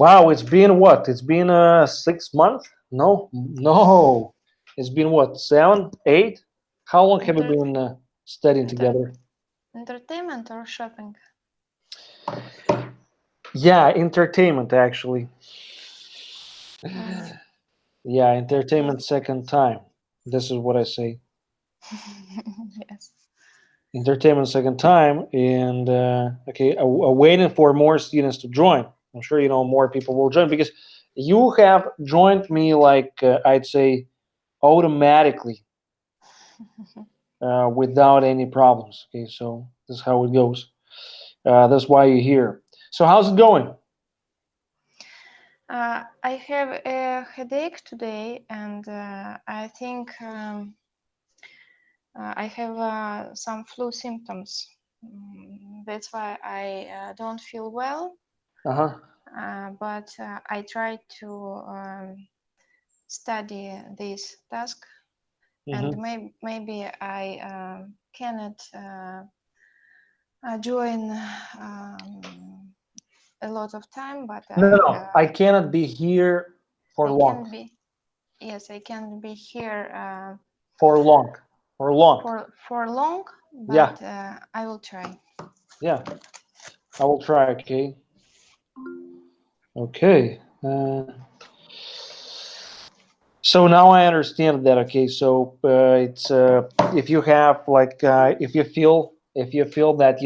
Wow, it's been what? It's been 6 months? No, no. It's been what? 7, 8? How long have we Enter been studying enter together? entertainment or shopping? Yeah, entertainment actually. Mm, Yeah, okay. entertainment second time. This is what I say. Yes. Entertainment second time, and okay, waiting for more students to join. I'm sure more people will join because you have joined me like I'd say automatically without any problems. Okay, so this is how it goes. That's why you're here. So how's it going? I have a headache today, and I think I have some flu symptoms. That's why I don't feel well. Uh huh. But I try to study this task, and Hmm. maybe I cannot join a lot of time, but No, no, I cannot be here for I long. can be, yes, I can be here For long. For long. for long, Yeah, but I will try. yeah. I will try. Okay. Okay. So now I understand that. Okay, so it's if you have like if you feel that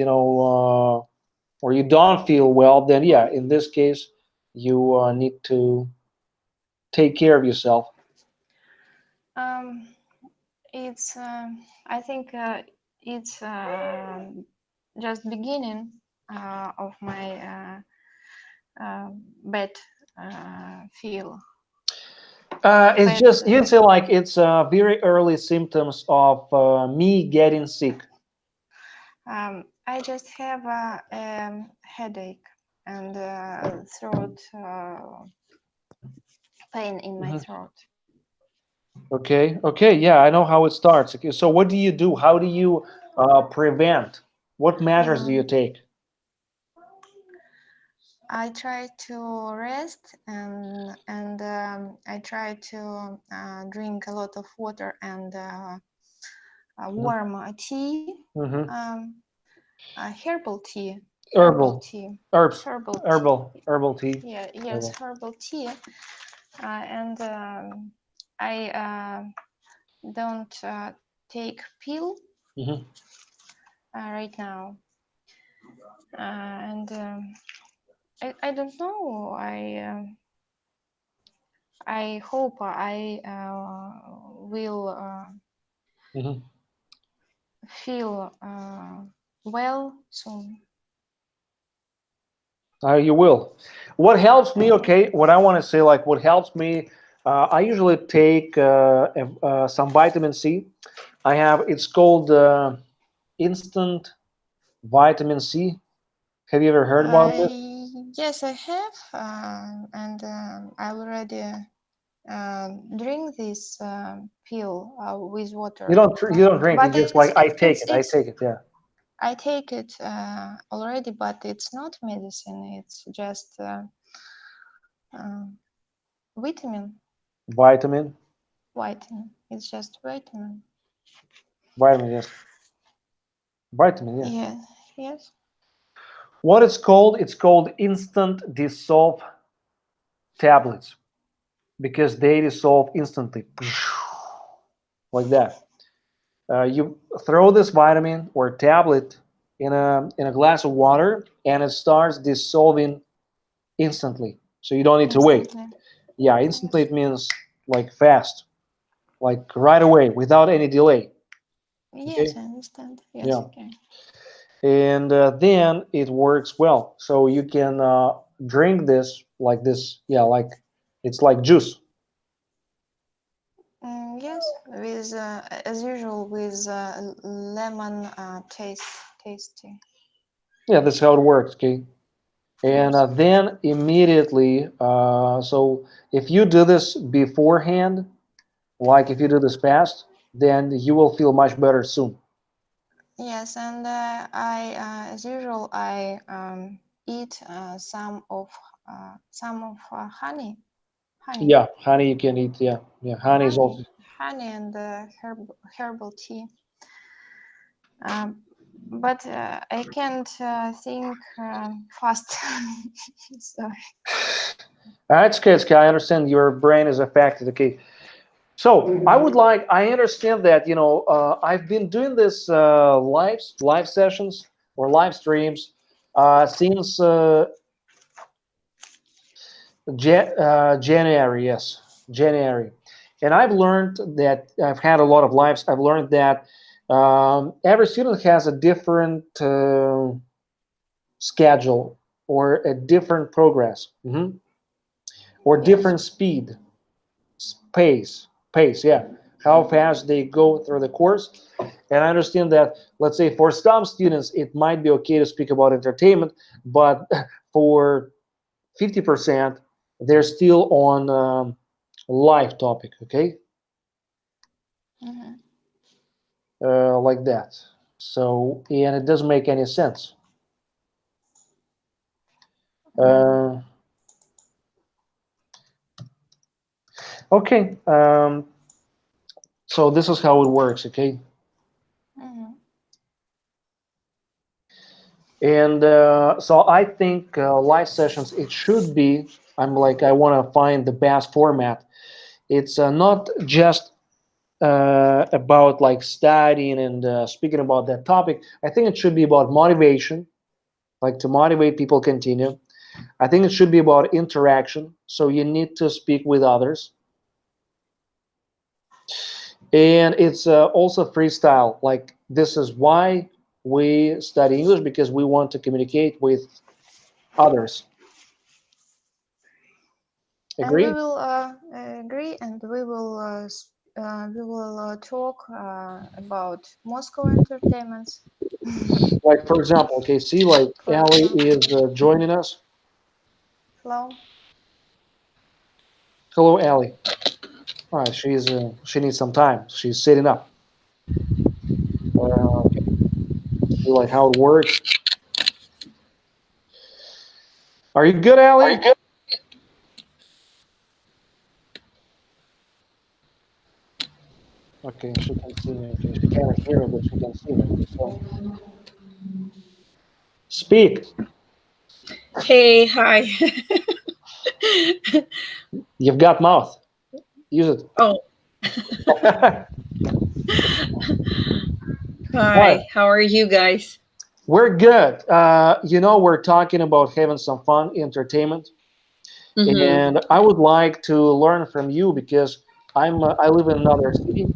or you don't feel well, then yeah, in this case you need to take care of yourself. Um, it's I think it's just beginning of my bad feel It's bad. just you can say like it's very early symptoms of me getting sick. I just have a headache and throat pain in my Mhm. throat. Okay, okay, yeah, I know how it starts. Okay, so what do you do? How do you prevent? What measures do you Um, take? I try to rest and I try to drink a lot of water and warm tea, Mm-hmm. um, herbal tea, herbal Herbal, tea, herbs, herbal tea. herbal tea. Yeah, yes, Herbal. herbal tea, and I don't take pill Hmm. right now, and I don't know. I hope I will Hmm. feel well soon. You will. What helps me? Okay, what I want to say, like what helps me, I usually take some vitamin C. I have. It's called instant vitamin C. Have you ever heard about this? Yes, I have, and I already drink this pill with water. You don't drink. You But just like I take it. I it's take it. Yeah. I take it already, but it's not medicine. It's just uh, vitamin. Vitamin. Vitamin. It's just vitamin. Vitamin. Yes. Vitamin. Yeah. Yeah. Yes. What it's called? It's called instant dissolve tablets because they dissolve instantly, like that. You throw this vitamin or tablet in a glass of water, and it starts dissolving instantly. So you don't need to wait. Instantly. Yeah, instantly Yes. it means like fast, like right away, without any delay. Okay. Yes, I understand. Yes. Yeah, Okay. and then it works well. So you can drink this like this. Yeah, like it's like juice. Yes, with as usual with lemon tasty. Yeah, that's how it works. Okay. And Yes. then immediately, so if you do this beforehand, like if you do this fast, then you will feel much better soon. Yes, and I as usual I eat some of some of honey. Yeah, honey you can eat. Yeah, honey is also. Honey and herbal tea. But I can't think fast. Sorry. It's good. It's good. I understand your brain is affected. Okay. So I understand that, I've been doing this live sessions or live streams since January, yes, January. And I've learned that I've had a lot of lives. I've learned that every student has a different schedule or a different progress, or different speed, pace, yeah, how fast they go through the course. And I understand that, let's say, for some students, it might be okay to speak about entertainment, but for 50%, they're still on live topic, okay? Like that. So, and it doesn't make any sense. Okay. So this is how it works, okay? And so I think live sessions, it should be, I want to find the best format. It's not just about like studying and speaking about that topic. I think it should be about motivation, like to motivate people continue. I think it should be about interaction. So you need to speak with others. And it's also freestyle. Like, this is why we study English, because we want to communicate with others. Agree? And we will agree, and we will talk about Moscow entertainments. Like, for example, okay, see, like Ali is joining us. Hello. Hello, Ali. All right, she needs some time. She's sitting up. Okay. See, like, how it works. Are you good, Ali? Okay, she can see me. Okay, she can't hear me, but she can see me. So, speak. Hey, hi. You've got mouth. Use it. Oh. Hi, Right. how are you guys? We're good. We're talking about having some fun, entertainment, and I would like to learn from you, because I live in another city,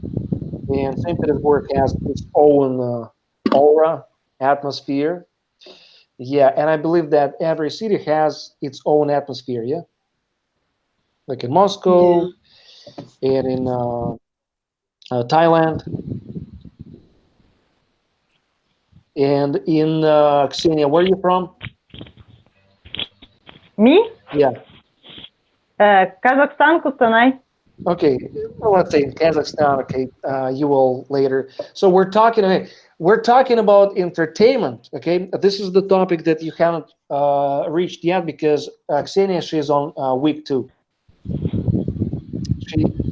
and St. Petersburg has its own aura, atmosphere. Yeah, and I believe that every city has its own atmosphere. Yeah, like in Moscow, and in Thailand, and in Ksenia. Where are you from? Me? Yeah. Kazakhstan, Kustanay. Okay, well, let's say in Kazakhstan. Okay, you will later. So we're talking about entertainment. Okay, this is the topic that you haven't reached yet, because Ksenia, she's on week 2.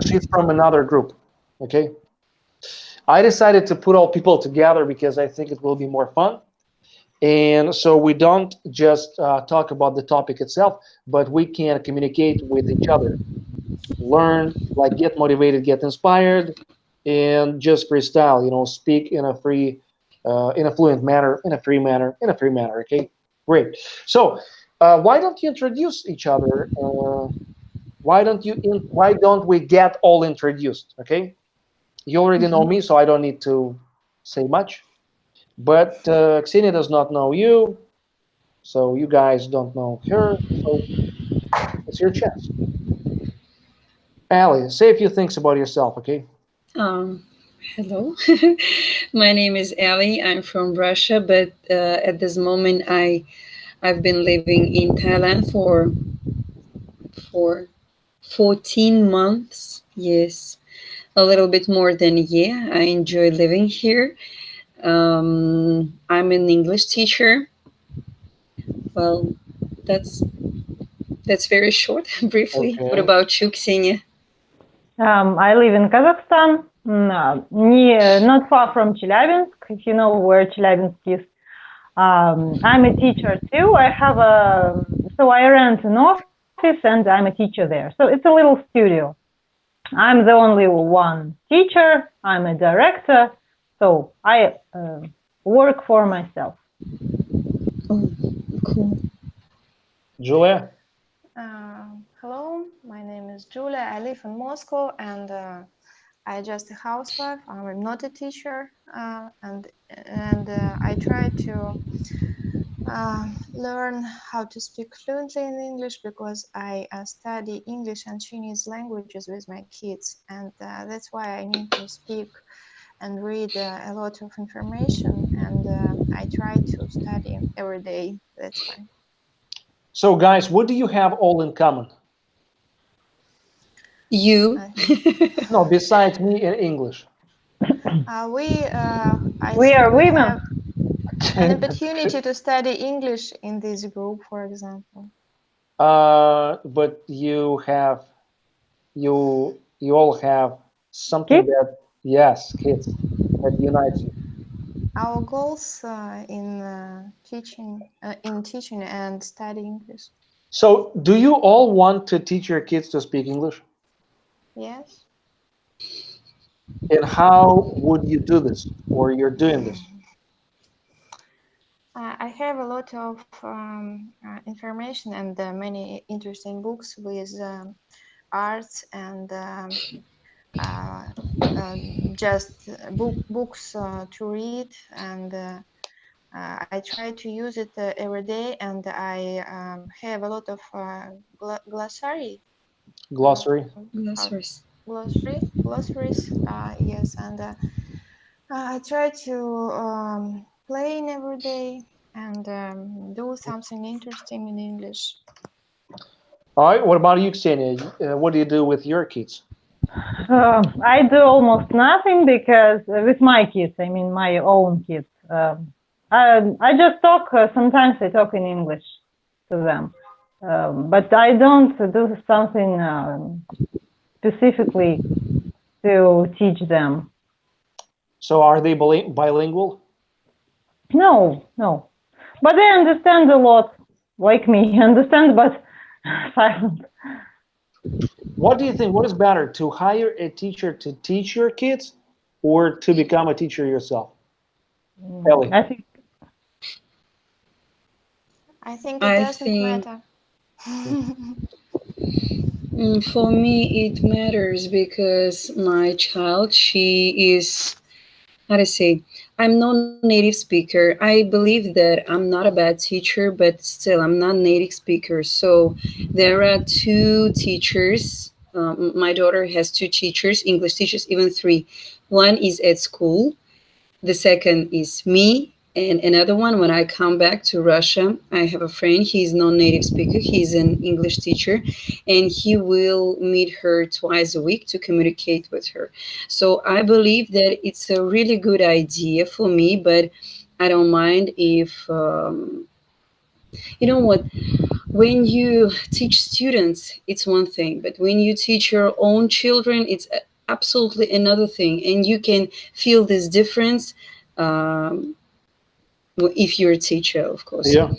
She's from another group. Okay, I decided to put all people together because I think it will be more fun. And so we don't just talk about the topic itself, but we can communicate with each other, learn, like, get motivated, get inspired, and just freestyle. Speak in a fluent manner, in a free manner. Okay, great. So why don't you introduce each other? Why don't we get all introduced? Okay, you already know me, so I don't need to say much. But Ksenia does not know you, so you guys don't know her. So it's your chance. Ali, say a few things about yourself, okay? Hello. My name is Ali. I'm from Russia, but at this moment I've been living in Thailand for 14 months. Yes, a little bit more than a year. I enjoy living here. I'm an English teacher. Well, that's That's very short, briefly. Okay. What about you, Ksenia? I live in Kazakhstan, not far from Chelyabinsk, if you know where Chelyabinsk is. I'm a teacher too. So I rent an office and I'm a teacher there. So it's a little studio. I'm the only one teacher. I'm a director. So I work for myself. Oh, cool. Julia? Hello, my name is Julia. I live in Moscow and I'm just a housewife. I'm not a teacher, and I try to learn how to speak fluently in English because I study English and Chinese languages with my kids, and that's why I need to speak and read a lot of information, and I try to study every day. That's why. So, guys, what do you have all in common? You? No, besides me in English. We We are women. have an opportunity to study English in this group, for example. But you all have something Kids? that, yes, kids, that unites you. Our goals in teaching and studying English. So, do you all want to teach your kids to speak English? Yes. And how would you do this, or you're doing this? I have a lot of information and many interesting books with arts and just books to read, and I try to use it every day, and I have a lot of glossary. Glossary? Glossaries. Glossaries, yes, and I try to play in every day and do something interesting in English. All right, what about you, Ksenia? What do you do with your kids? I do almost nothing because with my kids, I mean my own kids. I just talk. Sometimes I talk in English to them, but I don't do something specifically to teach them. So, are they bilingual? No, but they understand a lot, like me. Understand, but silent. What do you think? What is better, to hire a teacher to teach your kids, or to become a teacher yourself? Ellie? I think it doesn't matter. For me, it matters because my child, she is, how to say, I'm not native speaker. I believe that I'm not a bad teacher, but still, I'm not native speaker. So there are two teachers. My daughter has two teachers, English teachers, even three. One is at school. The second is me. And another one, when I come back to Russia, I have a friend. He's non-native speaker. He's an English teacher, and he will meet her twice a week to communicate with her. So I believe that it's a really good idea for me, but I don't mind if, you know what, when you teach students, it's one thing, but when you teach your own children, it's absolutely another thing. And you can feel this difference. If you're a teacher, of course. Yeah.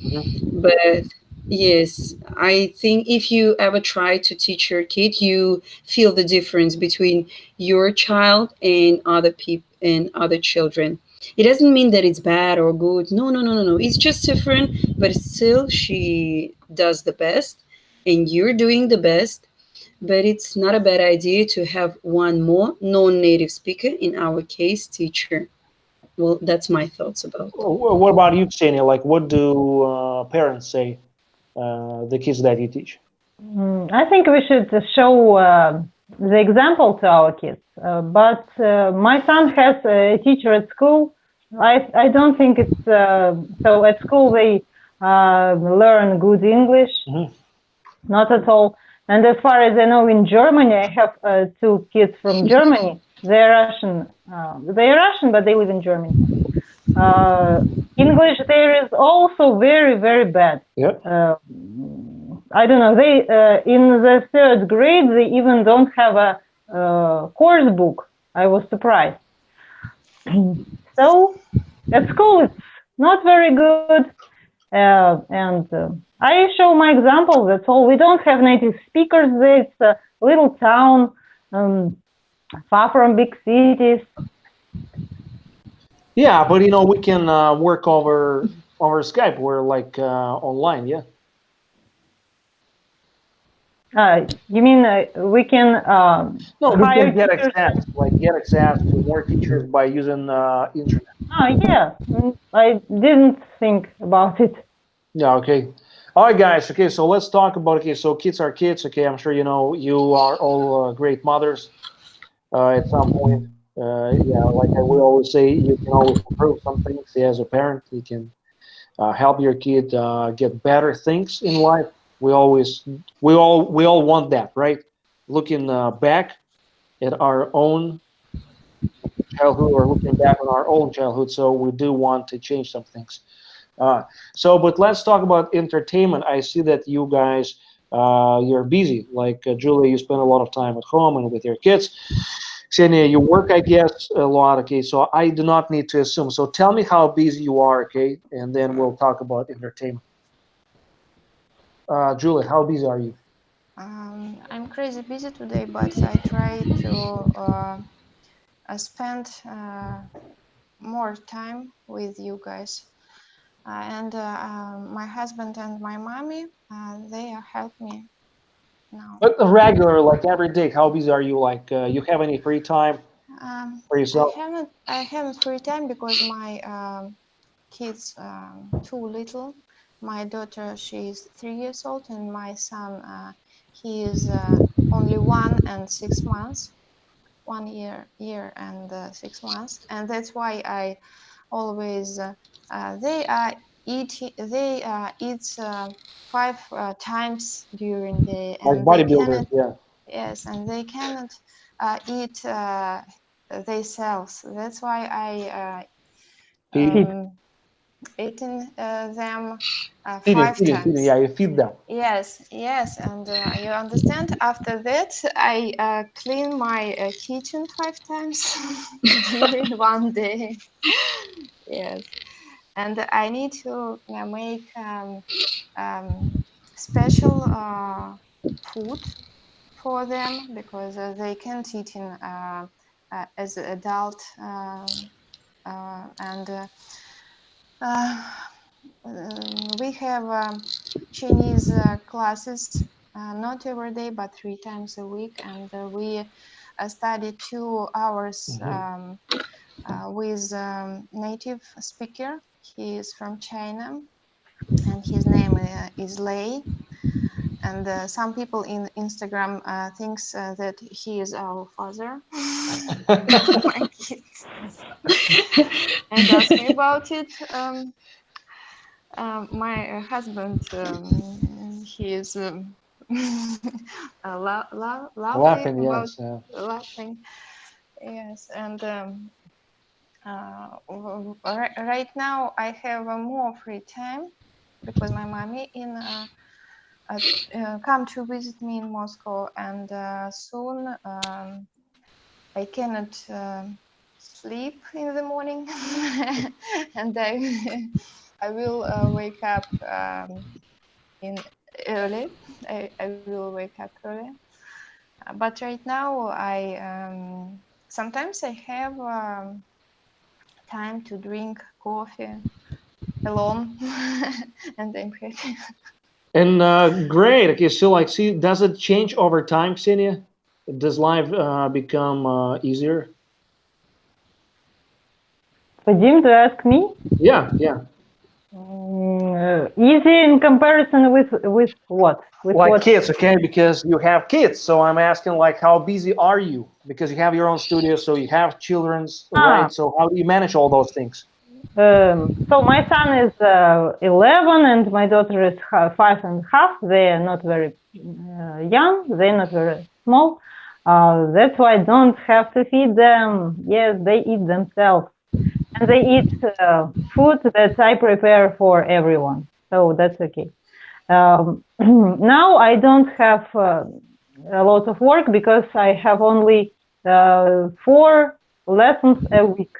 But yes, I think if you ever try to teach your kid, you feel the difference between your child and other people and other children. It doesn't mean that it's bad or good. No. It's just different, but still she does the best and you're doing the best. But it's not a bad idea to have one more non-native speaker, in our case, teacher. Well, that's my thoughts about. What about you, Ksenia? Like, what do parents say, the kids that you teach? I think we should show the example to our kids. But my son has a teacher at school. I don't think it's so. At school they learn good English, not at all. And as far as I know, in Germany, I have two kids from Germany. They're Russian. They're Russian, but they live in Germany. English there is also very, very bad. Yeah. I don't know. They in the third grade they even don't have a course book. I was surprised. So at school it's not very good, and I show my example. That's all. We don't have native speakers there. It's a little town, far from big cities. Yeah, but you know we can work over Skype. We're like online, yeah. You mean we can No, we hire can get teachers? access to more teachers by using internet. Yeah. I didn't think about it. Yeah, okay. All right, guys. Okay, so let's talk about, okay, so kids are kids. Okay, I'm sure you know you are all great mothers at some point. Yeah, like I will always say, you can always improve some things as a parent. You can help your kid get better things in life. We all want that, right? Looking back at our own childhood, or looking back on our own childhood, so we do want to change some things. But let's talk about entertainment. I see that you guys, you're busy. Like Julia, you spend a lot of time at home and with your kids. Ksenia, you work, I guess, a lot. Okay, so I do not need to assume. So tell me how busy you are, okay, and then we'll talk about entertainment. Julia, how busy are you? I'm crazy busy today, but I try to spend more time with you guys. And my husband and my mommy, they help me now. But regular, like every day, how busy are you? Like, you have any free time for yourself? I haven't free time because my kids too little. My daughter, she's 3 years old, and my son, he is only 1 and 6 months, 1 year and 6 months, and that's why I always they eat 5 times during the, Like and they bodybuilders, cannot, yeah. yes, and they cannot eat themselves. That's why I Feed, eating them feeding, 5 feeding, feeding. times. Yeah, you feed them. Yes, and you understand. After that, I clean my kitchen 5 times during one day. Yes, and I need to make special food for them because they can't eat in as an adult, and we have Chinese classes, not every day, but 3 times a week, and we study 2 hours with native speaker. He is from China, and his name is Lei. And some people in Instagram thinks that he is our father. My kids and ask me about it. My husband, he is laughing Laughing, about yes. Yeah. laughing. Yes, and right now I have more free time because my mommy in come to visit me in Moscow, and soon I cannot sleep in the morning, and I will wake up in early. I will wake up early, but right now I sometimes I have time to drink coffee alone, and I'm happy. And great. Okay, so like, see, does it change over time, Ksenia? Does life become easier? Vadim, to ask me? Yeah, yeah. Easy in comparison with what? With Like what? kids, okay? Because you have kids, so I'm asking, like, how busy are you? Because you have your own studio, so you have children's, right? So how do you manage all those things? So my son is 11 and my daughter is 5.5. They are not very young. They're not very small. That's why I don't have to feed them. Yes, they eat themselves. And they eat food that I prepare for everyone. So that's okay. Now I don't have a lot of work because I have only 4 lessons a week.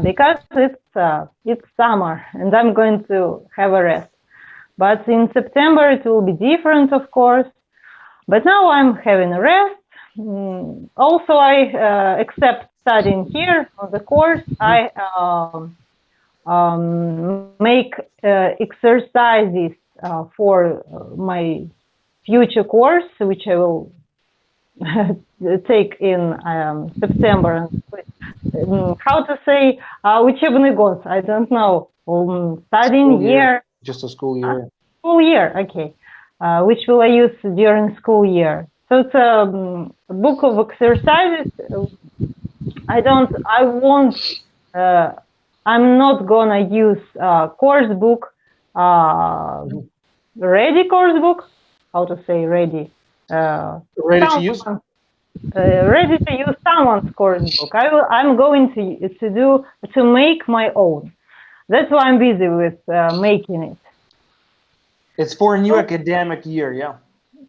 Because it's summer and I'm going to have a rest. But in September it will be different, of course. But now I'm having a rest. Also, I except studying here on the course, I make exercises for my future course, which I will take in September. How to say учебный год? I don't know. Studying School year. Just a school year. School year, okay. Which will I use during school year? So it's a book of exercises. I'm not gonna use course book, ready course book. How to say ready? Ready to use? Ready to use someone's course book. I'm going to make my own. That's why I'm busy with making it. It's for a new academic year, yeah?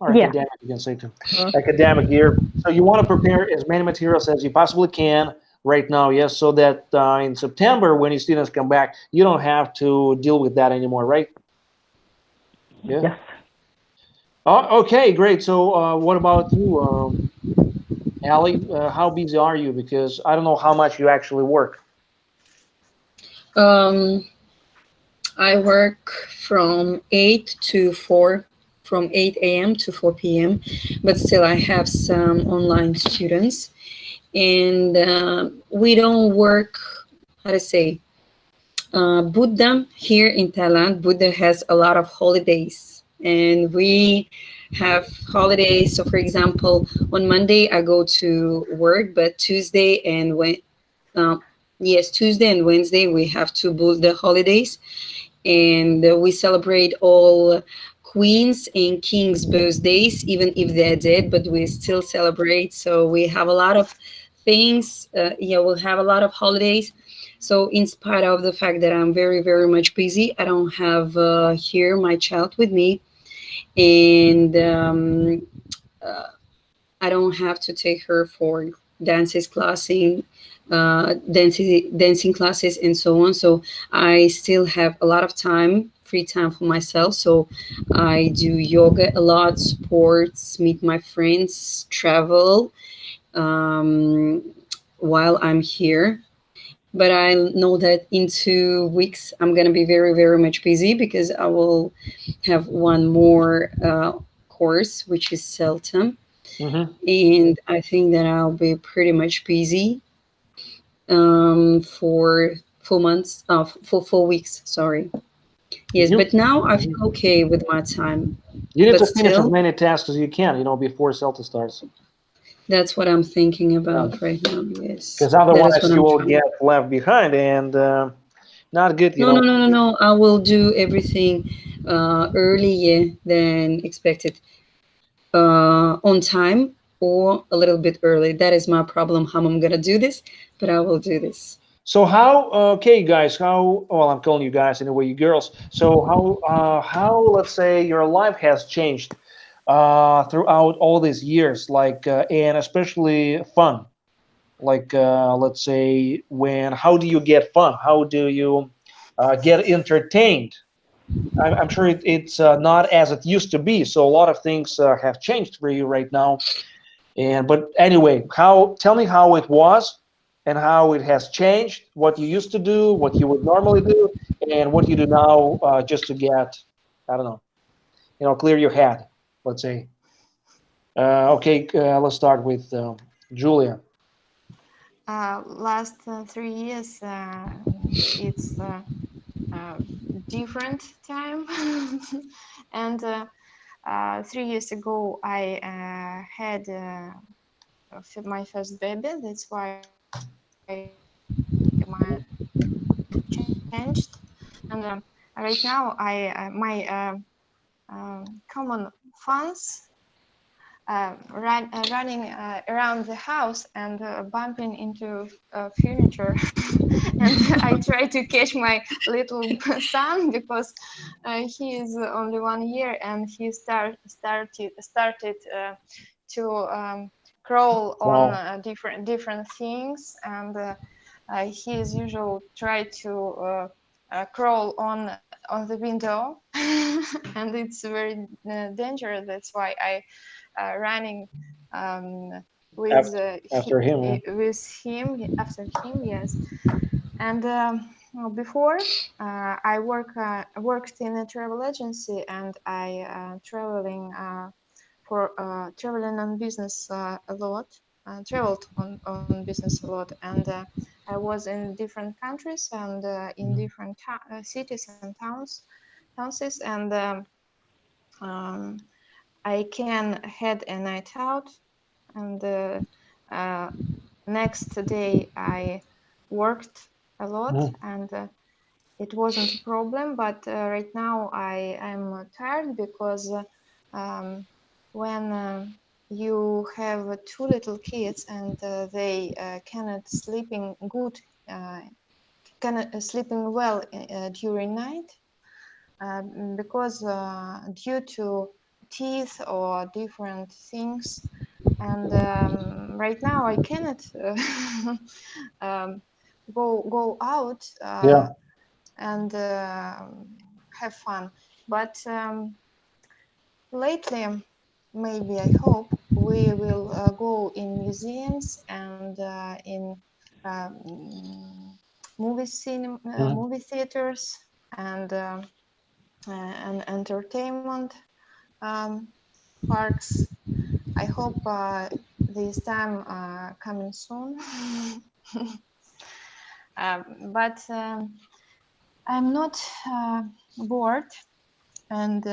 Or Yeah. academic, you can say too. Academic year. So you want to prepare as many materials as you possibly can right now, yes? So that in September, when your students come back, you don't have to deal with that anymore, right? Yeah. Yes. Oh, okay, great. So what about you, Ali? How busy are you? Because I don't know how much you actually work. I work from 8 to 4, from 8 a.m. to 4 p.m., but still I have some online students, and we don't work, how to say, Buddha here in Thailand, Buddha has a lot of holidays, and we have holidays. So, for example, on Monday I go to work, but Tuesday and Tuesday and Wednesday we have to Buddha holidays, and we celebrate all queens and kings birthdays, even if they're dead, but we still celebrate. So we have a lot of things. We'll have a lot of holidays. So in spite of the fact that I'm very, very much busy, I don't have here my child with me, and I don't have to take her for dances classing, dancing classes, and so on. So I still have a lot of time, free time for myself. So I do yoga a lot, sports, meet my friends, travel while I'm here. But I know that in 2 weeks I'm gonna be very, very much busy because I will have one more course, which is CELTM. And I think that I'll be pretty much busy for 4 months, for 4 weeks. Sorry. Yes, but now I feel okay with my time. You need But to finish as still, many tasks as you can, before CELTA starts. that's what I'm thinking about right now. Yes, Because that is otherwise what you I'm will trying. get left behind, and not good, No. I will do everything earlier than expected, on time or a little bit early. That is my problem. How I'm gonna do this, but I will do this. So okay, guys, well, I'm calling you guys anyway, you girls. So how let's say your life has changed throughout all these years, like, and especially fun. Like, let's say, how do you get fun? How do you get entertained? I'm sure it's not as it used to be. So a lot of things have changed for you right now. But anyway, tell me how it was and how it has changed, what you used to do, what you would normally do, and what you do now, just to get, I don't know, clear your head, let's say. Okay, let's start with Julia. Last 3 years, it's different time. And 3 years ago, I had my first baby. That's why my changed. And right now, my common funds running around the house and bumping into furniture. And I try to catch my little son because he is only 1 year and he started to crawl on Wow. different things, and he as usual try to crawl on the window, and it's very dangerous. That's why I running um, with After him, yeah. with him after him. Yes, and well, before worked in a travel agency, and I traveling on business a lot. Traveled on business a lot, and I was in different countries and in different cities and towns, and um, I can had a night out, and uh, next day I worked a lot, Mhm. and it wasn't a problem. But right now I am tired because when you have two little kids and they cannot sleeping good, cannot sleeping well during night, because due to teeth or different things. And right now I cannot um, go out Yeah. and have fun. But lately, maybe I hope we will go in museums and in Mhm. movie theaters and entertainment um, parks. I hope this time coming soon. But I'm not bored, and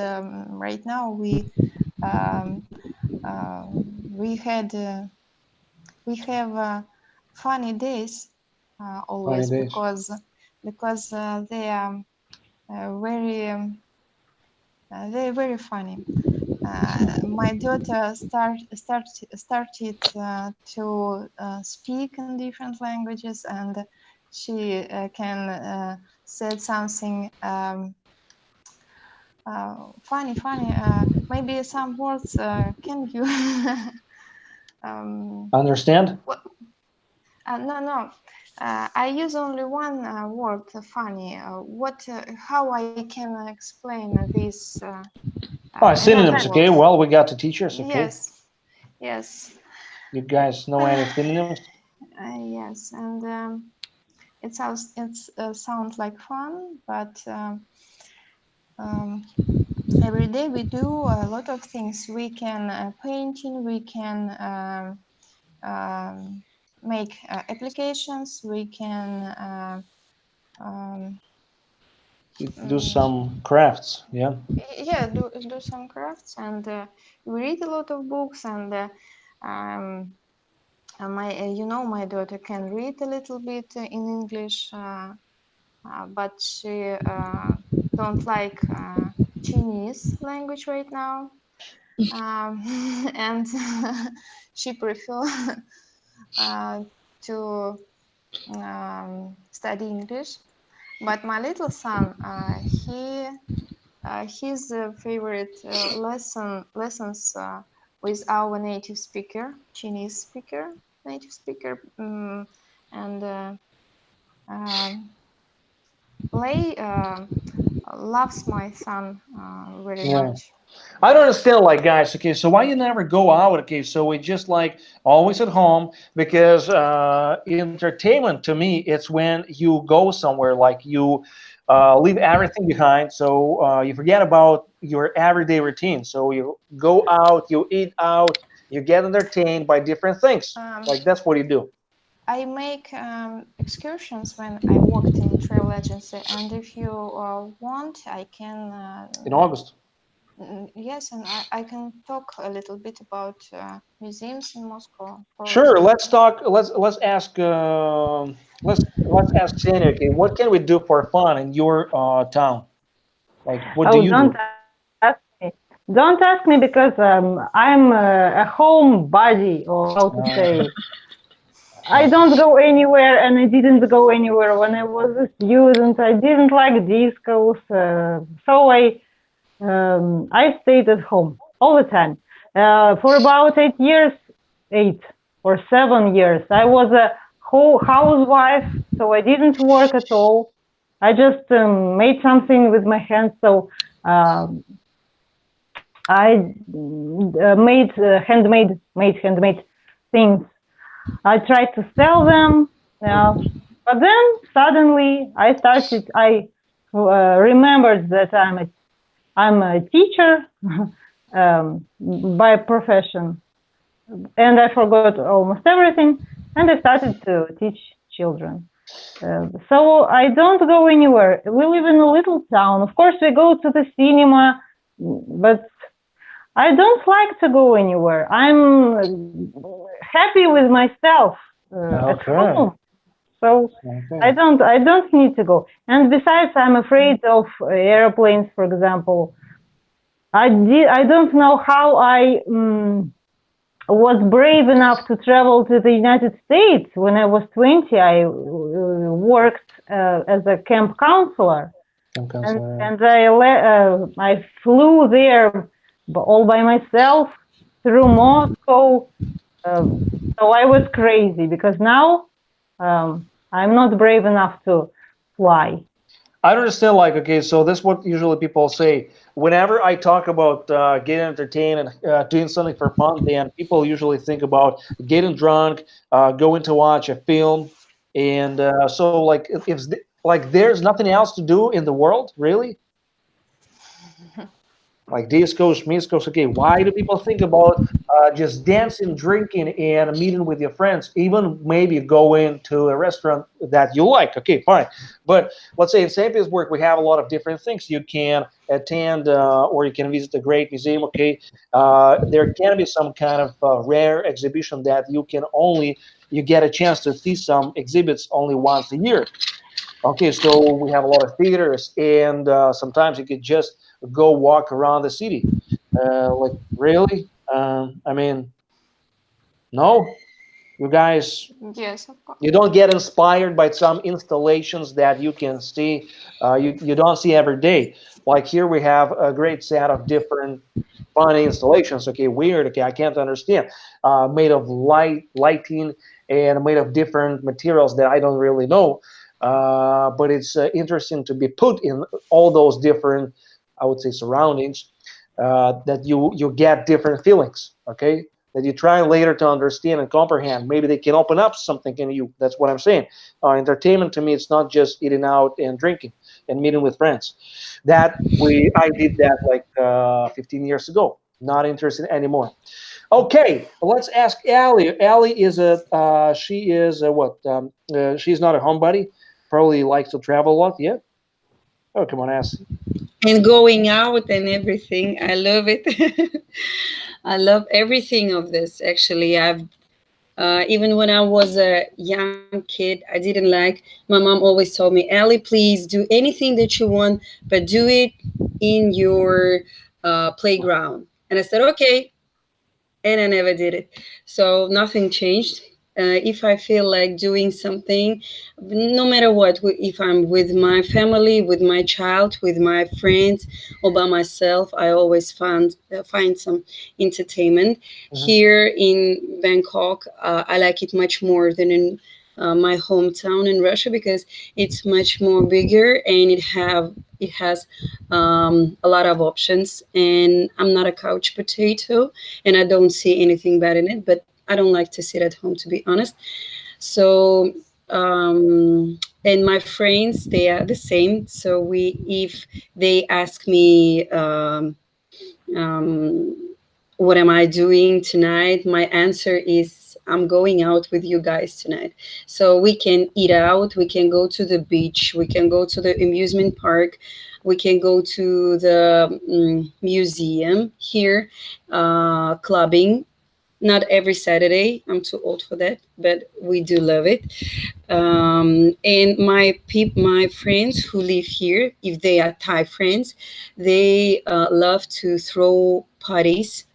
right now um, we have funny days Funny always days. because they are very they're very funny. My daughter started to speak in different languages, and she can said something funny. Maybe some words. Can you? Understand? What? No. I use only one word, funny. What? How I can explain this? Oh, Another synonyms. word. Okay. Well, we got the teachers. Okay. Yes. You guys know any synonyms? Yes, and sounds like fun, but um, every day we do a lot of things. We can painting, we can make applications, we can You do mm, some crafts. Yeah. yeah, do some crafts, and we read a lot of books, and um, my daughter can read a little bit in English, but she don't like Chinese language right now, and she prefer uh, to study English. But my little son, his favorite lessons with our native speaker, Chinese speaker, native speaker, and um, Lei loves my son very Yeah. much. I don't understand, like, guys. Okay, so why you never go out? Okay, so we just like always at home because entertainment to me it's when you go somewhere, like you leave everything behind, so you forget about your everyday routine. So you go out, you eat out, you get entertained by different things. Um, Like that's what you do I make excursions when I worked in travel agency, and if you want, I can. in August. Yes, and I can talk a little bit about museums in Moscow. Sure, let's talk. Let's ask. Let's ask Sandy. Okay, what can we do for fun in your town? Like, what do Oh, you don't do? ask me. don't ask me because I'm a homebody, or how to say. I don't go anywhere, and I didn't go anywhere when I was a student. I didn't like discos, so I stayed at home all the time. For about 8 or 7 years, I was a housewife, so I didn't work at all. I just made something with my hands. So I made handmade things. I tried to sell them, but then suddenly I remembered that I'm a teacher by profession, and I forgot almost everything, and I started to teach children. So I don't go anywhere. We live in a little town. Of course, we go to the cinema, but I don't like to go anywhere. I'm happy with myself at Okay. home. So Okay. I don't need to go. And besides, I'm afraid of airplanes, for example. I don't know how I was brave enough to travel to the United States. When I was 20, I worked as a camp counselor, and I flew there all by myself through Moscow. So I was crazy because now I'm not brave enough to fly. I don't understand. Like, okay, so this is what usually people say. Whenever I talk about getting entertained and doing something for fun, then people usually think about getting drunk, going to watch a film, and so like if like there's nothing else to do in the world, really. Like discos, miscos. Okay, why do people think about just dancing, drinking, and meeting with your friends? Even maybe going to a restaurant that you like. Okay, fine. But let's say in St. Petersburg, we have a lot of different things you can attend, or you can visit a great museum. Okay, there can be some kind of rare exhibition that you get a chance to see some exhibits only once a year. Okay, so we have a lot of theaters, and sometimes you could just go walk around the city. Like, really? I mean, no, you guys, Yes, of course. you don't get inspired by some installations that you can see, you don't see every day. Like here, we have a great set of different funny installations. Okay, weird. Okay, I can't understand. Made of lighting and made of different materials that I don't really know. But it's interesting to be put in all those different, I would say, surroundings, that you get different feelings. Okay, that you try later to understand and comprehend. Maybe they can open up something in you. That's what I'm saying. Entertainment to me, it's not just eating out and drinking and meeting with friends. I did that like 15 years ago. Not interested anymore. Okay, let's ask Allie. Allie is she is a what? She's not a homebody. Probably likes to travel a lot. Yeah. Oh, come on, ask. And going out and everything. I love it. I love everything of this. Actually, I've even when I was a young kid, I didn't like. My mom always told me, "Ellie, please do anything that you want, but do it in your playground." And I said, "Okay," and I never did it. So nothing changed. If I feel like doing something, no matter what, if I'm with my family, with my child, with my friends, or by myself, I always find some entertainment. Mhm. Here in Bangkok, I like it much more than in my hometown in Russia because it's much more bigger and it has a lot of options. And I'm not a couch potato, and I don't see anything bad in it. But I don't like to sit at home, to be honest. So, and my friends, they are the same. So if they ask me, um, what am I doing tonight? My answer is I'm going out with you guys tonight. So we can eat out, we can go to the beach, we can go to the amusement park, we can go to the museum here, clubbing, not every Saturday. I'm too old for that, but we do love it. And my friends who live here, if they are Thai friends, they love to throw parties.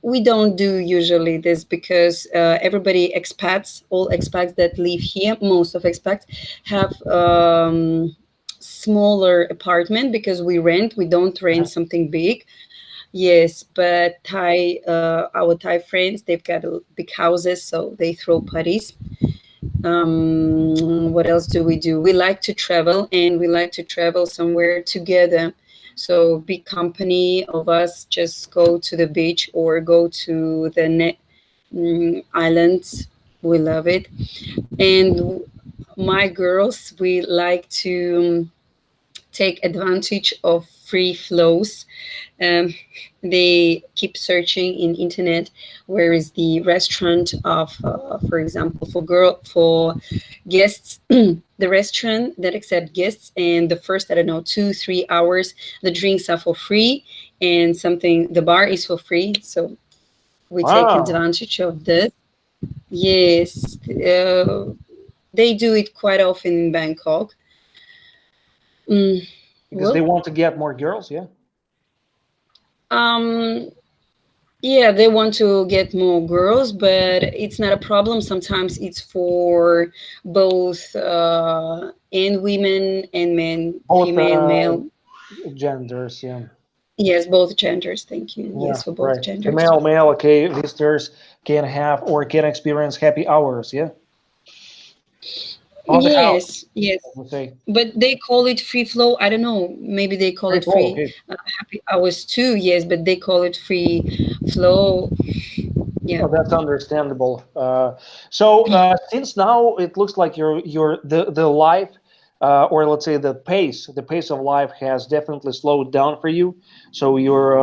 We don't do usually this because everybody expats, all expats that live here, most of expats have smaller apartment because we don't rent something big. Yes, but our Thai friends, they've got big houses, so they throw parties. What else do? We like to travel, and we like to travel somewhere together. So big company of us just go to the beach or go to the islands. We love it. And my girls, we like to take advantage of free flows. um, they keep searching in internet where is the restaurant of for example for guests the restaurant that accept guests, and the first, I don't know, 2-3 hours the drinks are for free, and something the bar is for free, so we take Wow. advantage of this. Yes, they do it quite often in Bangkok. Mm, Because they well, want to get more girls, yeah. um yeah, they want to get more girls, but it's not a problem. Sometimes it's for both and women and men, Both female, male. genders, yeah. Yes, both genders. Thank you. Yeah, Yes, for both right. genders. Female, male, okay, visitors can have or can experience happy hours, yeah. Haunted house, Yes, yes. I would say. But they call it free flow. I don't know. Maybe they call Free it flow, free okay. happy hours too. Yes, but they call it free flow. Yeah. Oh, that's understandable. So since now it looks like the life, or let's say the pace of life has definitely slowed down for you. So you're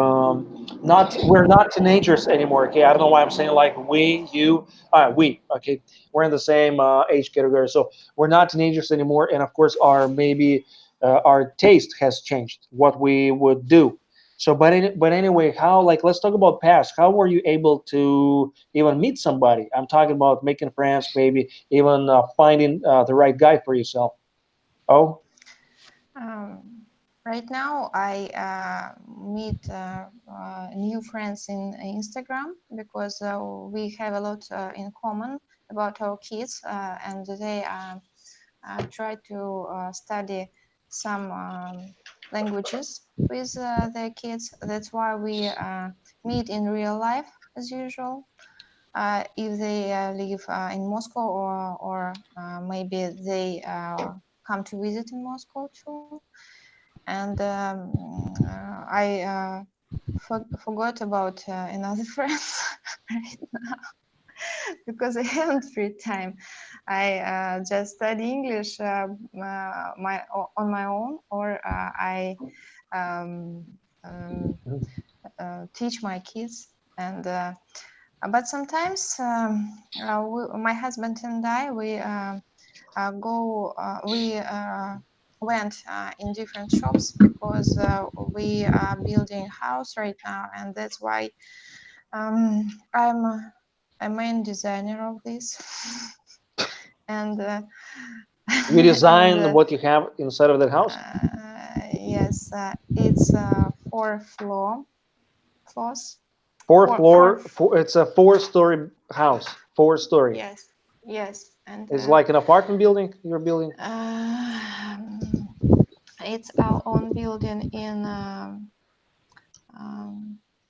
not we're not teenagers anymore. Okay, I don't know why I'm saying like we. Okay, we're in the same age category, so we're not teenagers anymore. And of course, our taste has changed. What we would do. So, but anyway, how like let's talk about past. How were you able to even meet somebody? I'm talking about making friends, maybe even finding the right guy for yourself. Oh, Right now, I meet new friends in Instagram because we have a lot in common about our kids, and they try to study some languages with their kids. That's why we meet in real life as usual. If they live in Moscow, or maybe they come to visit in Moscow too. And I forgot about another friend right now because I haven't free time. I just study English on my own, or I um, um, teach my kids. And but sometimes my husband and I we went in different shops because we are building a house right now, and that's why I'm a main designer of this. And you and designed what you have inside of that house. yes, it's 4 floors. Fourth Four, floor. It's a four-story house. Four-story. yes, yes, and It's like an apartment building you're building. it's our own building in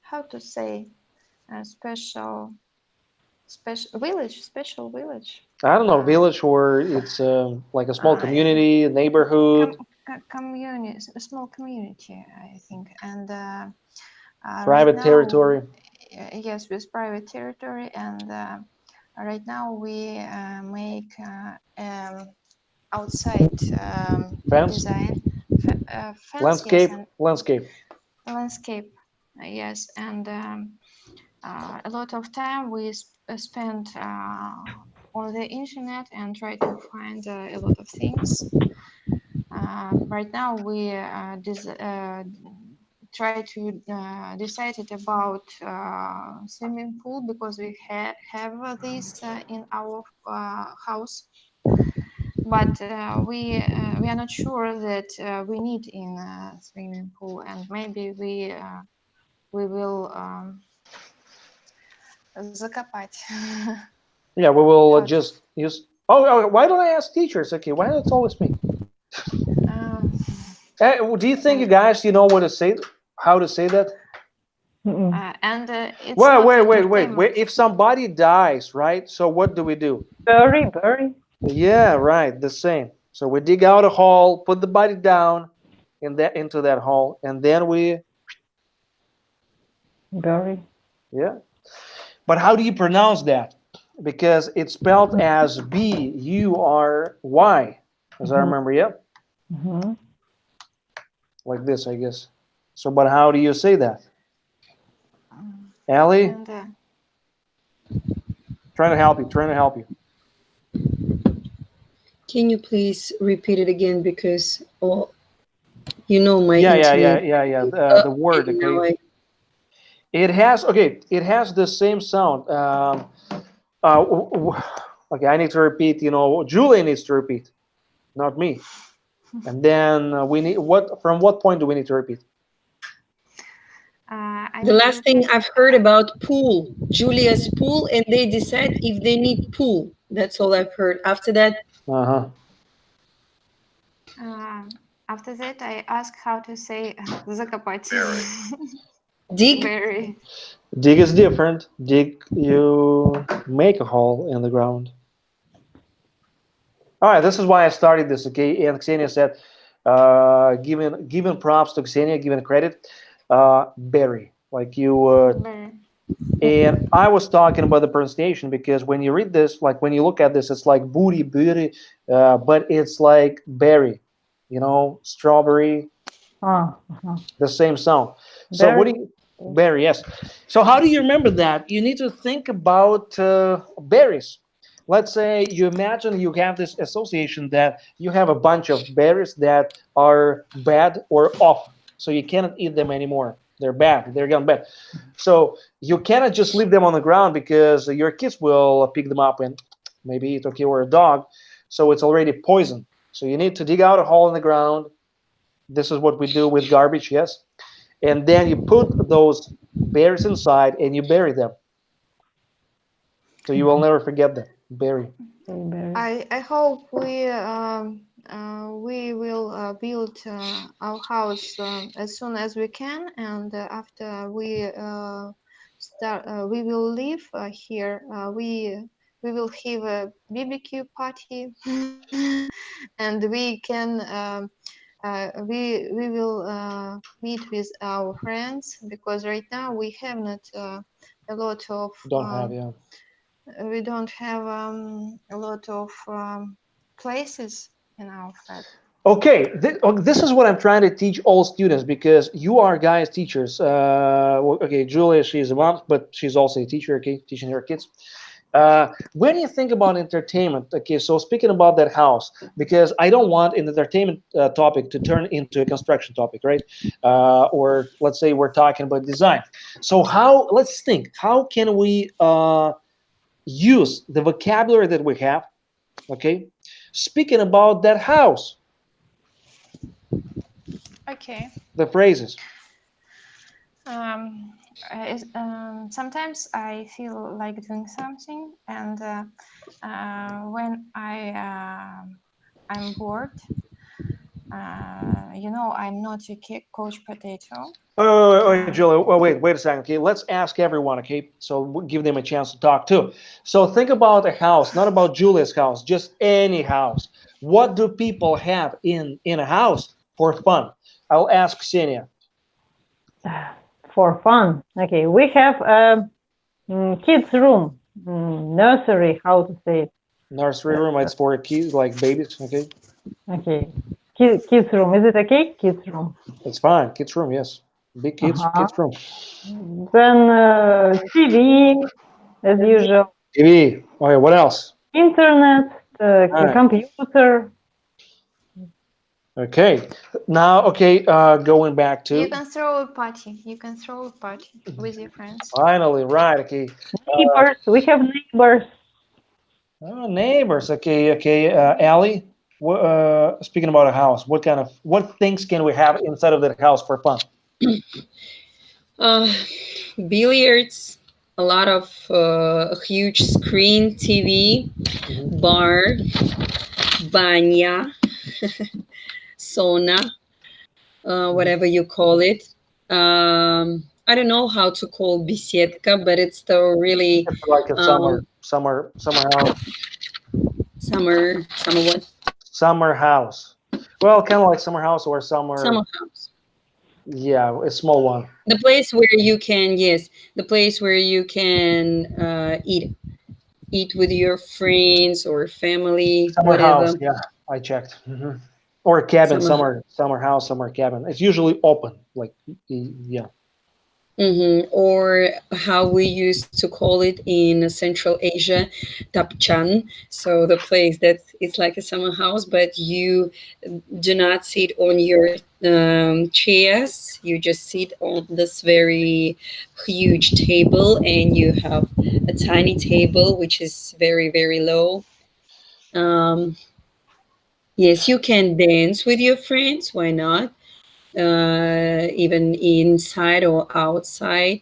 how to say a special village. I don't know, village, or it's like a small community, neighborhood, Community, a small community, I think. And right private now, territory. yes, with private territory. And right now we make outside Fence, design, fence, yes, landscape, and landscape. landscape, yes. And a lot of time we spend on the internet and try to find a lot of things. Right now we try to decide it about swimming pool because we have this in our house, but we are not sure that we need in a swimming pool, and maybe we will закопать. Yeah, we will How to just use. Oh, why don't I ask teachers? Okay, why it's always me? Do you think you guys, you know what to say, how to say that? And it's Wait, not wait, wait, wait, entertainment. wait. If somebody dies, right? So what do we do? Bury. Yeah, right. The same. So we dig out a hole, put the body down into that hole, and then we, Bury. yeah. But how do you pronounce that? Because it's spelled as B-U-R-Y, as I remember. Yeah, Mhm. like this, I guess. So, but how do you say that? Ellie, And trying to help you, trying to help you. Can you please repeat it again? Because, well, you know my Yeah. internet. The word, Now okay. It has the same sound. Okay, I need to repeat. You know, Julie needs to repeat, not me. And then we need what? From what point do we need to repeat? I the need to last thing repeat. I've heard about pool, Julia's pool, and they decide if they need pool. That's all I've heard. After that, Uh-huh. After that, I ask how to say закопать. dig. Bury. Dig is different. Dig, you make a hole in the ground. All right, this is why I started this. Okay, and Ksenia said, given props to Ksenia, given credit, bury, like you. Bury. And I was talking about the pronunciation because when you read this, like when you look at this, it's like booty, but it's like berry, you know, strawberry, the same sound. So what do you, berry? Yes. So how do you remember that? You need to think about berries. Let's say you imagine you have this association that you have a bunch of berries that are bad or off, so you cannot eat them anymore. They're bad. They're gone bad. So you cannot just leave them on the ground because your kids will pick them up and maybe eat, okay, or a dog. So it's already poison. So you need to dig out a hole in the ground. This is what we do with garbage, yes. And then you put those berries inside and you bury them. So you will never forget them. Bury. I hope we will build our house as soon as we can, and after we start, we will live here. We will have a BBQ party, and we can we will meet with our friends because right now we have not a lot of. Don't have, yeah. We don't have a lot of places in our flat. Okay, this is what I'm trying to teach all students because you are guys teachers. Okay, Julia, she's a mom, but she's also a teacher, okay, teaching her kids. When you think about entertainment, okay, so speaking about that house, because I don't want an entertainment topic to turn into a construction topic, right? Or let's say we're talking about design. So let's think, how can we use the vocabulary that we have, okay, speaking about that house? Okay. The phrases. Sometimes I feel like doing something, and when I'm bored, you know, I'm not a coach potato. Oh, Julia, wait a second. Okay, let's ask everyone. Okay, so we'll give them a chance to talk too. So think about a house, not about Julia's house, just any house. What do people have in a house for fun? I'll ask Ksenia. For fun, okay, we have a kids' room, nursery. How to say it? Nursery room. It's for kids, like babies. Okay. Okay, kids' room. Is it okay? Kids' room. It's fine. Kids' room. Yes. Big kids. Kids' room. Then TV, as usual. TV. Okay. What else? Internet, Right. computer. Okay. Now, okay, going back You to can throw a party. You can throw a party with your friends. finally, right? Okay. Neighbors. We have neighbors. Neighbors. Okay, okay. Ali, speaking about a house, what things can we have inside of that house for fun? Uh, Billiards, a lot of a huge screen TV, Mhm. bar, banya, sauna, Mhm. whatever you call it. I don't know how to call bisiedka, but it's the really It's like a um, summer house, summer what? summer house. Well, kind of like summer house or summer, Summer house. yeah, a small one. The place where you can, yes, the place where you can eat with your friends or family, Summer house, whatever. yeah, I checked. Or a cabin, Summer house. summer house, summer cabin. It's usually open, like yeah. Or how we used to call it in Central Asia, tapchan. So the place that it's like a summer house, but you do not sit on your chairs. You just sit on this very huge table, and you have a tiny table which is very very low. Um, yes, you can dance with your friends. Why not? Even inside or outside.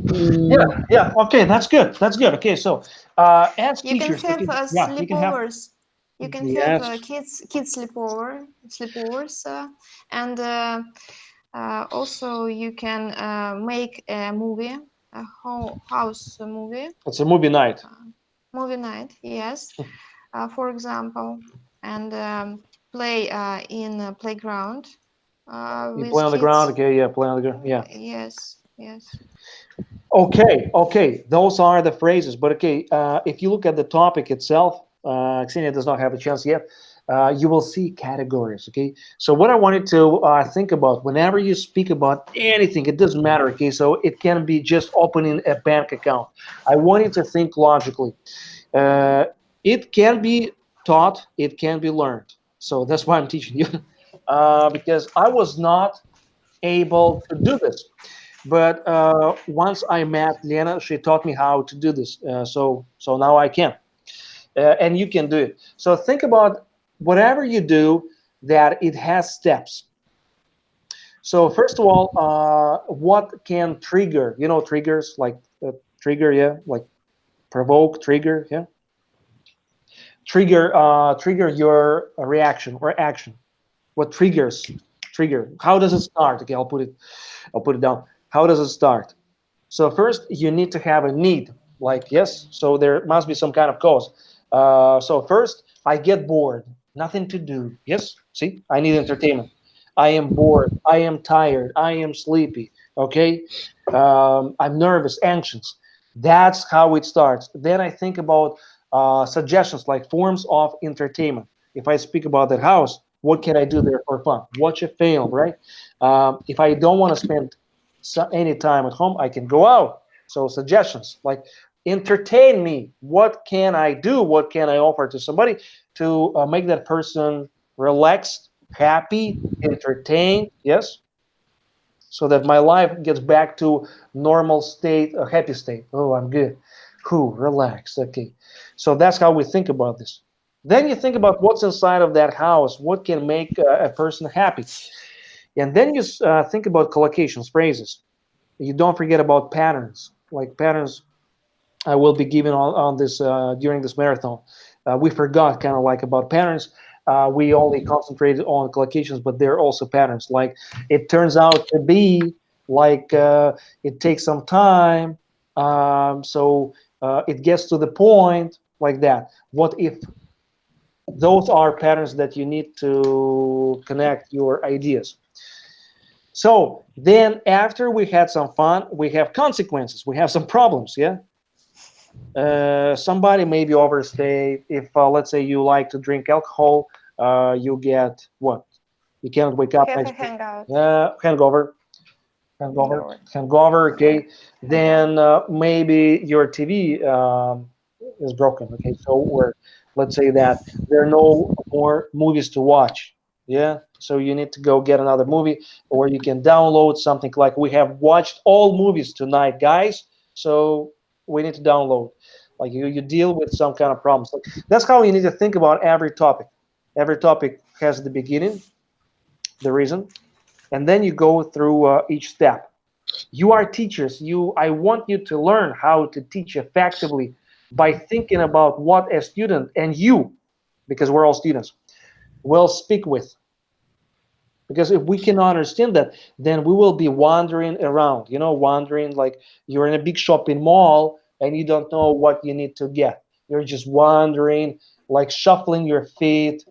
Yeah, Mm, yeah. Okay, that's good. That's good. Okay, so as You can teachers, have okay, yeah, you can have sleepovers. You can have yes. kids sleepovers, and also you can make a movie, a house movie, It's a movie night. uh, movie night. Yes, for example, and play in a playground You with play on the ground. kids. Okay, yeah, play on the ground. Yeah. Yes, yes. Okay, okay. Those are the phrases. But okay, if you look at the topic itself, Xenia does not have a chance yet. You will see categories. Okay. So what I wanted to think about whenever you speak about anything, it doesn't matter. Okay. So it can be just opening a bank account. I want you to think logically. Uh, it can be taught. It can be learned. So that's why I'm teaching you, because I was not able to do this. But once I met Lena, she taught me how to do this. So now I can, and you can do it. So think about whatever you do that it has steps. So first of all, what can trigger? You know, triggers like trigger, yeah, like provoke, trigger, yeah, trigger your reaction or action. What triggers? Trigger. How does it start? Okay, I'll put it down. How does it start? So first, you need to have a need, like yes. So there must be some kind of cause. So first, I get bored, nothing to do. Yes, see, I need entertainment. I am bored. I am tired. I am sleepy. Okay, I'm nervous, anxious. That's how it starts. Then I think about suggestions like forms of entertainment. If I speak about that house, what can I do there for fun? Watch a film, right? If I don't want to spend any time at home, I can go out. So suggestions like entertain me. What can I do? What can I offer to somebody to make that person relaxed, happy, entertained? Yes, so that my life gets back to normal state, a happy state. Oh, I'm good. Who relax. Okay, so that's how we think about this. Then you think about what's inside of that house. What can make a person happy? And then you think about collocations, phrases. You don't forget about patterns, like patterns I will be giving on this during this marathon. We forgot kind of like about patterns. We only concentrated on collocations, but there are also patterns. Like it turns out to be, like it takes some time, so it gets to the point, like that. What if? Those are patterns that you need to connect your ideas. So then after we had some fun, we have consequences. We have some problems, yeah? Somebody maybe overstay. If, let's say, you like to drink alcohol, you get what? You can't wake up Have a next day. hangout. Hangover, Hangover. hangover, okay? Then maybe your TV is broken, okay? So, or let's say that there are no more movies to watch. Yeah, so you need to go get another movie, or you can download something. Like we have watched all movies tonight, guys. So we need to download. Like you deal with some kind of problems. Like, that's how you need to think about every topic. Every topic has the beginning, the reason, and then you go through each step. You are teachers. I want you to learn how to teach effectively by thinking about what a student and you, because we're all students, will speak with. Because if we cannot understand that, then we will be wandering around, wandering like you're in a big shopping mall and you don't know what you need to get. You're just wandering, like shuffling your feet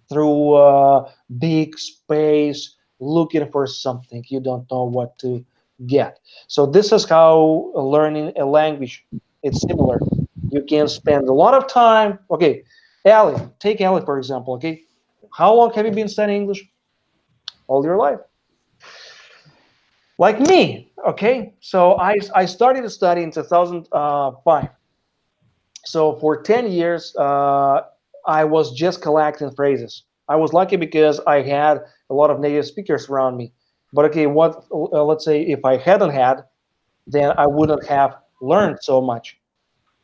through a big space, looking for something. You don't know what to get. So this is how learning a language, it's similar. You can spend a lot of time. Okay, Ali, take Ali for example. Okay, how long have you been studying English? All your life. Like me, okay? So I started to study in 2005. So for 10 years, I was just collecting phrases. I was lucky because I had a lot of native speakers around me. But okay, let's say if I hadn't had, then I wouldn't have learned so much.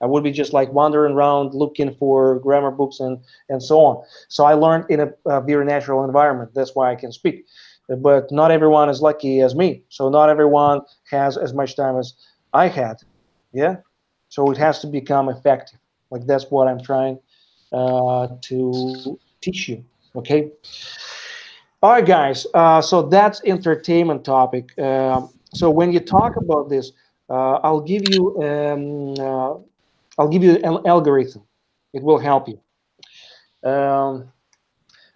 I would be just like wandering around looking for grammar books and so on. So I learned in a very natural environment. That's why I can speak. But not everyone is lucky as me. So not everyone has as much time as I had. Yeah. So it has to become effective. Like that's what I'm trying to teach you. Okay. All right, guys. So that's entertainment topic. So when you talk about this, I'll give you an algorithm. It will help you. Um,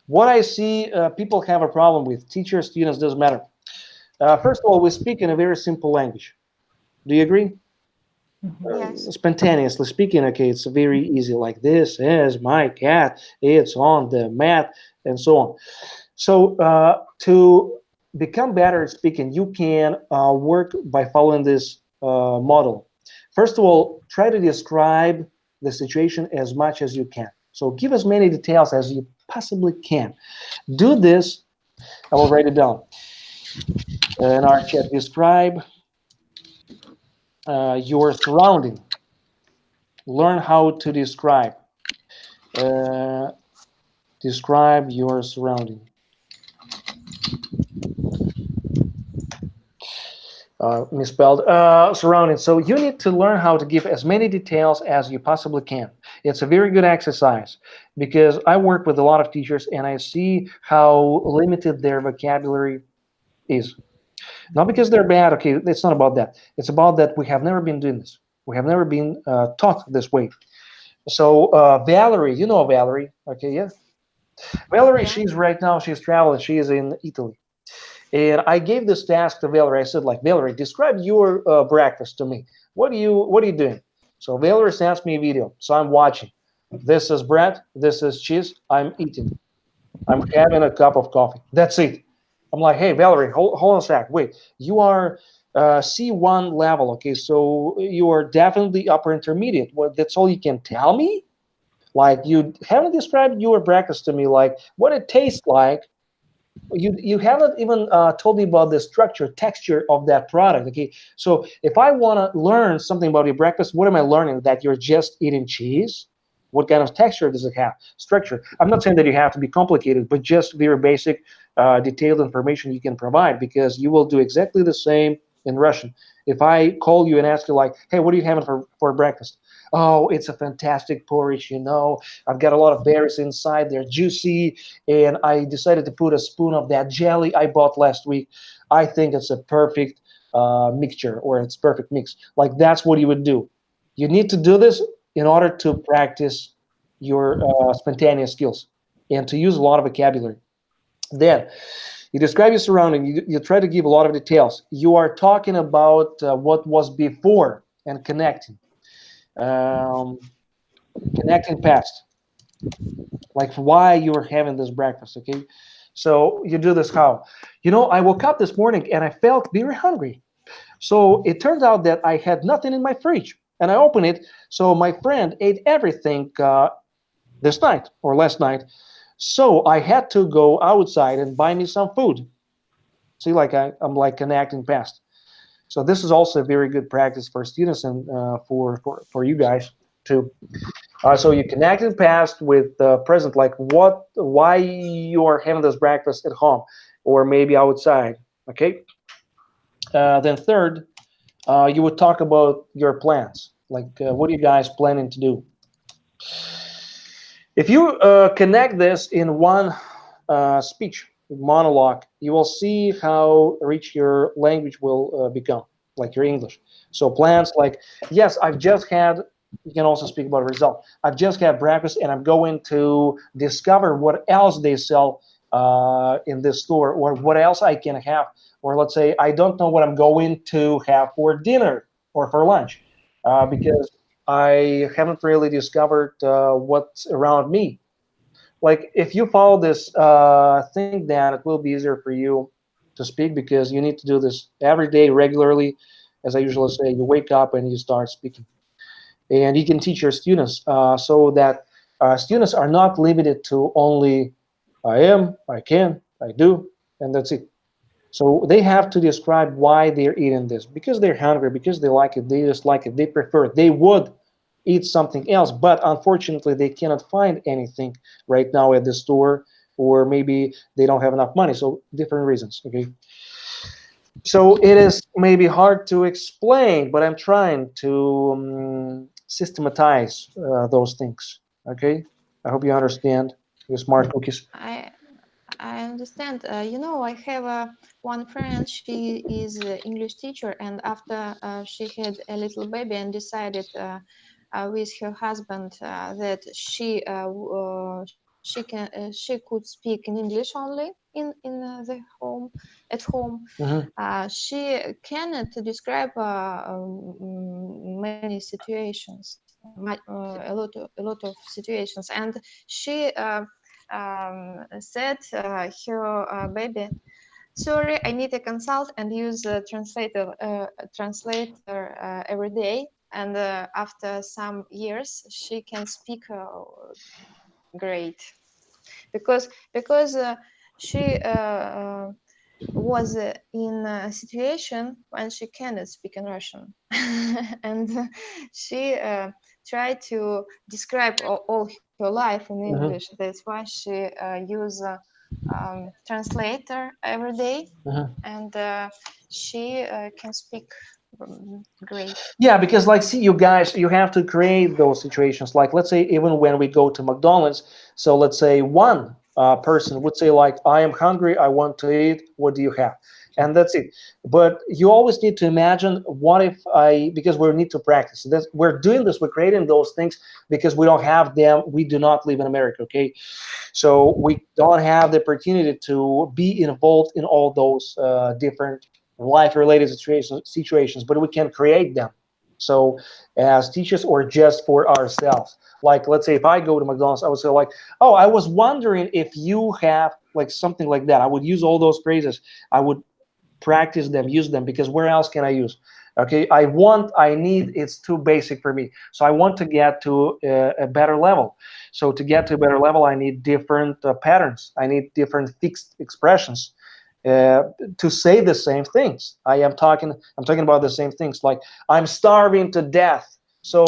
what I see people have a problem with, teachers, students, doesn't matter. First of all, we speak in a very simple language. Do you agree? Yes. Spontaneously speaking, okay, it's very easy. Like this is my cat, it's on the mat, and so on. So to become better at speaking, you can work by following this model. First of all, try to describe the situation as much as you can. So give as many details as you possibly can. Do this. I will write it down in our chat. Describe your surrounding. Learn how to describe. Uh, describe your surrounding. Misspelled surrounding. So you need to learn how to give as many details as you possibly can. It's a very good exercise because I work with a lot of teachers and I see how limited their vocabulary is. Not because they're bad, okay, it's not about that. It's about that we have never been doing this. We have never been taught this way. So Valerie, you know Valerie, okay, yeah? Valerie, Yeah. she's traveling, she is in Italy. And I gave this task to Valerie. I said, like, Valerie, describe your breakfast to me. What are you doing? So Valerie sends me a video. So I'm watching. This is bread. This is cheese. I'm eating. I'm having a cup of coffee. That's it. I'm like, hey, Valerie, hold on a sec. Wait, you are C1 level. Okay, so you are definitely upper intermediate. What? That's all you can tell me? Like, you haven't described your breakfast to me, like what it tastes like. You haven't even told me about the structure, texture of that product. Okay, so if I want to learn something about your breakfast, what am I learning? That you're just eating cheese? What kind of texture does it have? Structure. I'm not saying that you have to be complicated, but just very basic, detailed information you can provide, because you will do exactly the same in Russian. If I call you and ask you like, hey, what are you having for breakfast? Oh, it's a fantastic porridge, I've got a lot of berries inside, they're juicy, and I decided to put a spoon of that jelly I bought last week. I think it's a perfect mixture, or it's perfect mix. Like, that's what you would do. You need to do this in order to practice your spontaneous skills and to use a lot of vocabulary. Then you describe your surrounding. You try to give a lot of details. You are talking about what was before and connecting. Um, Connecting past, like why you're having this breakfast. Okay, so you do this how? I woke up this morning and I felt very hungry. So it turns out that I had nothing in my fridge, and I opened it. So my friend ate everything this night or last night. So I had to go outside and buy me some food. See, like I'm like connecting past. So this is also a very good practice for students and for you guys too. So you connect in past with present, like why you are having this breakfast at home, or maybe outside. Okay. Then third, you would talk about your plans, like what are you guys planning to do? If you connect this in one speech monologue, you will see how rich your language will become, like your English. So plans like, yes, I've just had, you can also speak about a result. I've just had breakfast and I'm going to discover what else they sell in this store, or what else I can have. Or let's say, I don't know what I'm going to have for dinner or for lunch because I haven't really discovered what's around me. Like if you follow this, think that it will be easier for you to speak, because you need to do this every day regularly. As I usually say, you wake up and you start speaking, and you can teach your students so that students are not limited to only I am, I can, I do, and that's it. So they have to describe why they're eating this, because they're hungry, because they like it, they just like it, they prefer it. They would eat something else, but unfortunately they cannot find anything right now at the store, or maybe they don't have enough money. So different reasons. Okay. So it is maybe hard to explain, but I'm trying to systematize those things. Okay. I hope you understand. You smart cookies. I understand. You know, I have one friend. She is an English teacher, and after she had a little baby and decided with her husband that she could speak in English only in the home at home. Mhm. She cannot describe many situations, a lot of situations, and she. Said her baby, sorry, I need a consult and use a translator every day. And after some years, she can speak great, because she was in a situation when she cannot speak in Russian, and she tried to describe all her life in English. That's why she use translator every day, and she can speak great. Yeah, because like, see, you guys, you have to create those situations. Like, let's say even when we go to McDonald's, so let's say one person would say like, I am hungry, I want to eat, what do you have? And that's it. But you always need to imagine, what if because we need to practice. We're doing this, we're creating those things because we don't have them. We do not live in America, okay? So we don't have the opportunity to be involved in all those different life-related situations, but we can create them. So as teachers, or just for ourselves. Like, let's say if I go to McDonald's, I would say like, oh, I was wondering if you have, like, something like that. I would use all those phrases. I would practice them, use them, because where else can I use? Okay, I want, I need, it's too basic for me. So I want to get to a better level. So to get to a better level, I need different patterns. I need different fixed expressions to say the same things. I'm talking about the same things. Like, I'm starving to death. So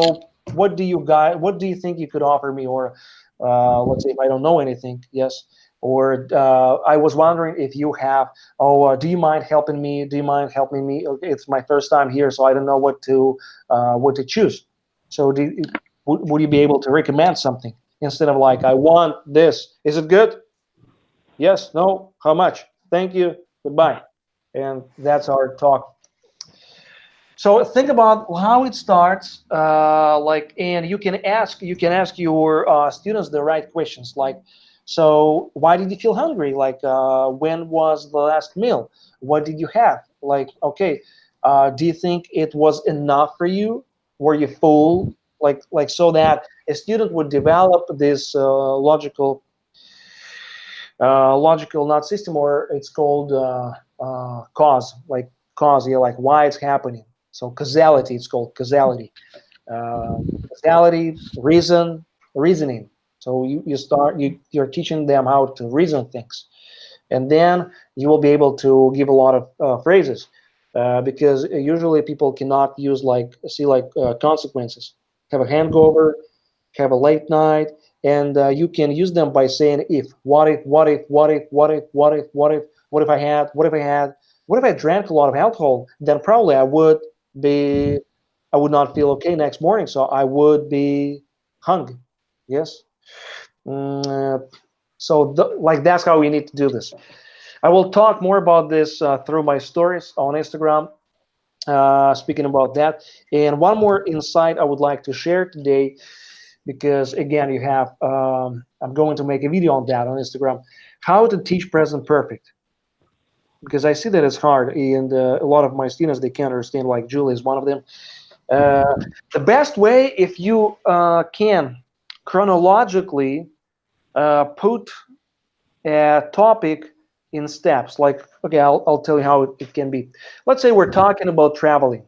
what do you think you could offer me? Or let's say if I don't know anything, yes. Or I was wondering if you have, do you mind helping me? Do you mind helping me? Okay, it's my first time here, so I don't know what to choose. So would you be able to recommend something instead of like, I want this. Is it good? Yes, no, how much? Thank you, goodbye. And that's our talk. So think about how it starts, and you can ask your students the right questions, like, so why did you feel hungry? Like, when was the last meal? What did you have? Like, okay, do you think it was enough for you? Were you full? Like so that a student would develop this logical, not system, or it's called cause, like cause, yeah, like why it's happening. So causality, it's called causality. Causality, reasoning. So you're teaching them how to reason things, and then you will be able to give a lot of phrases, because usually people cannot use consequences. Have a hangover, have a late night, and you can use them by saying if, what if, what if, what if, what if, what if, what if, what if I had, what if I had, what if I drank a lot of alcohol, then probably I would not feel okay next morning, so I would be hung. Yes. So like that's how we need to do this. I will talk more about this through my stories on Instagram, speaking about that. And one more insight I would like to share today, because again, I'm going to make a video on that on Instagram, how to teach present perfect, because I see that it's hard, and a lot of my students, they can't understand, like Julie is one of them. The best way, if you can chronologically put a topic in steps, like, okay, I'll tell you how it can be. Let's say we're talking about traveling.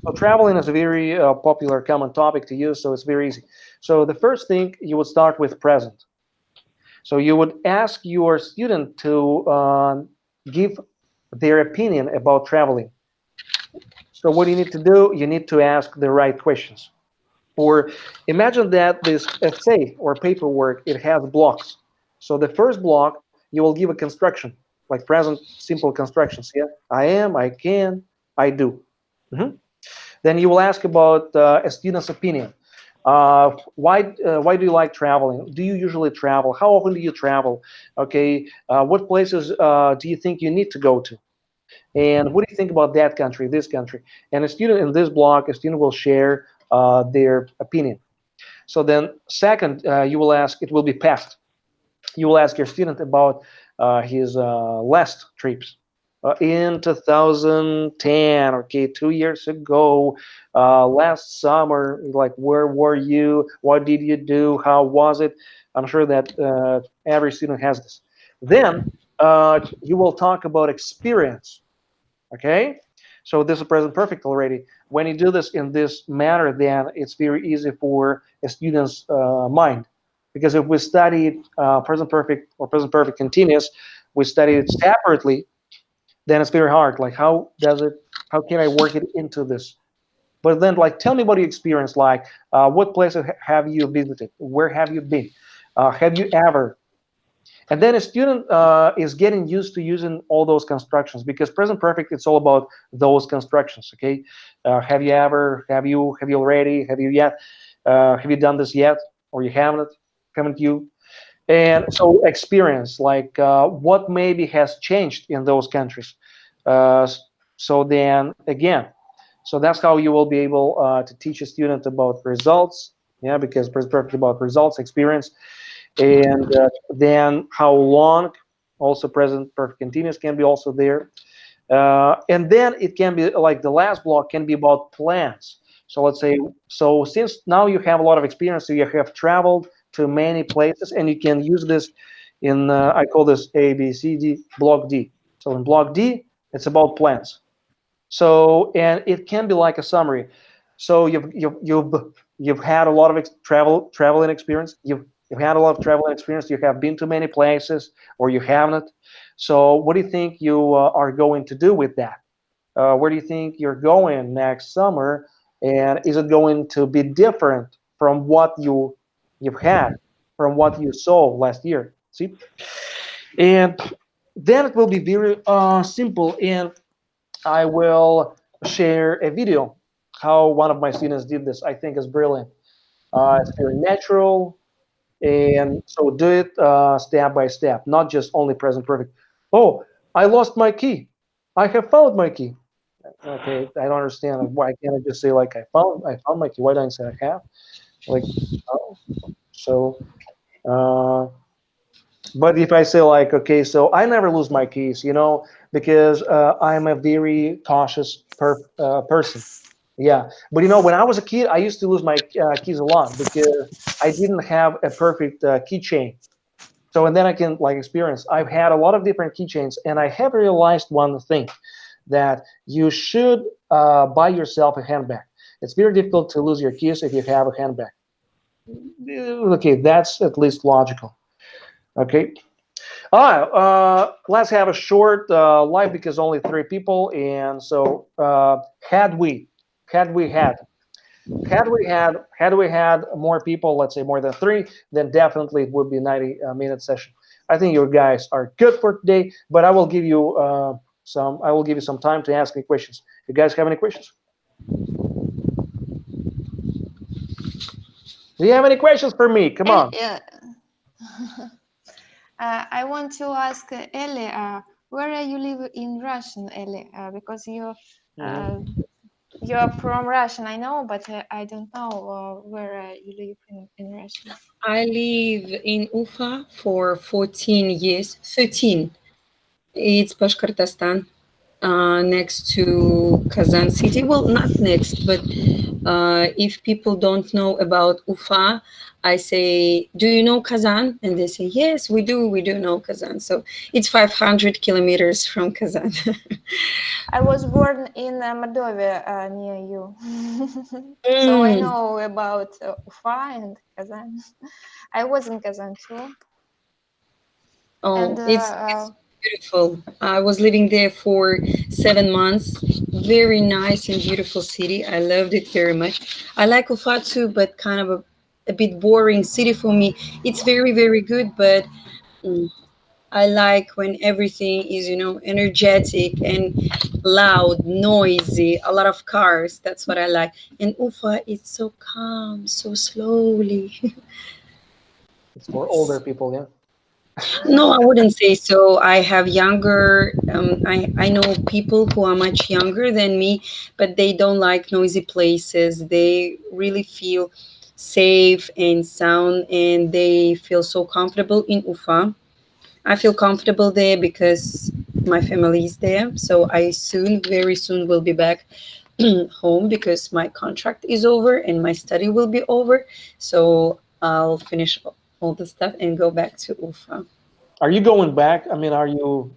So traveling is a very popular, common topic to use, so it's very easy. So the first thing, you would start with present. So you would ask your student to give their opinion about traveling. So what you need to do, you need to ask the right questions. Or imagine that this essay or paperwork, it has blocks. So the first block, you will give a construction, like present simple constructions. Yeah, I am, I can, I do. Then you will ask about a student's opinion. Why do you like traveling? Do you usually travel? How often do you travel? Okay, what places do you think you need to go to? And what do you think about that country, this country? And a student in this block, a student will share their opinion. So then, second, you will ask. It will be past. You will ask your student about his last trips. In 2010, okay, 2 years ago, last summer, like, where were you? What did you do? How was it? I'm sure that every student has this. Then you will talk about experience, okay? So this is present perfect already. When you do this in this manner, then it's very easy for a student's mind. Because if we study present perfect or present perfect continuous, we study it separately, then it's very hard. Like, how can I work it into this? But then, like, tell me about your experience. Like, what places have you visited? Where have you been? Have you ever? And then a student is getting used to using all those constructions, because present perfect, it's all about those constructions. Okay, have you ever? Have you already? Have you yet? Have you done this yet? Or you haven't you? And so experience, like, what maybe has changed in those countries. Uh, so then again, so that's how you will be able to teach a student about results. Yeah, because present perfect about results, experience. And then how long, also present perfect continuous can be also there. And then it can be like the last block can be about plans. So let's say, so since now you have a lot of experience, so you have traveled to many places, and you can use this in, I call this A, B, C, D, block D. So in block D, it's about plans. So, and it can be like a summary. So you've had a lot of traveling experience. You've had a lot of traveling experience. You have been to many places, or you haven't. So what do you think you are going to do with that? Where do you think you're going next summer? And is it going to be different from what you've had, from what you saw last year? See, and then it will be very simple, and I will share a video how one of my students did this. I think is brilliant. It's very natural, and so do it step by step, not just only present perfect. Oh, I lost my key. I have found my key. Okay, I don't understand. Like, why can't I just say, like, I found my key? Why don't I say I have? Like, oh, so. Uh, but if I say, like, okay, so I never lose my keys, because I'm a very cautious person. Yeah, but when I was a kid, I used to lose my keys a lot, because I didn't have a perfect keychain. So, and then I can, like, experience. I've had a lot of different keychains, and I have realized one thing, that you should buy yourself a handbag. It's very difficult to lose your keys if you have a handbag. Okay, that's at least logical. Okay. All right. Let's have a short live because only 3 people, and so had we had more people, let's say more than 3, then definitely it would be a 90-minute session. I think you guys are good for today, but I will give you some time to ask me questions. You guys have any questions? Do you have any questions for me? Come on. I want to ask Ellie, where you live in Russian, Ellie? Because you're from Russian, I know, but I don't know where you live in Russia. I live in Ufa for 14 years, 13. It's Bashkortostan, next to Kazan city. Well, not next, but if people don't know about Ufa, I say, do you know Kazan? And they say, yes, we do know Kazan. So it's 500 kilometers from Kazan. I was born in Mordovia near you. So I know about Ufa and Kazan. I was in Kazan too. Oh, And it's beautiful. I was living there for 7 months. Very nice and beautiful city. I loved it very much. I like Ufa too, but kind of a bit boring city for me. It's very, very good, but I like when everything is, energetic and loud, noisy, a lot of cars. That's what I like. And Ufa, it's so calm, so slowly. It's for older people, yeah. No, I wouldn't say so. I have younger, I know people who are much younger than me, but they don't like noisy places. They really feel safe and sound, and they feel so comfortable in Ufa. I feel comfortable there because my family is there. So I very soon will be back home because my contract is over and my study will be over. So I'll finish all the stuff and go back to Ufa. Are you going back? I mean, are you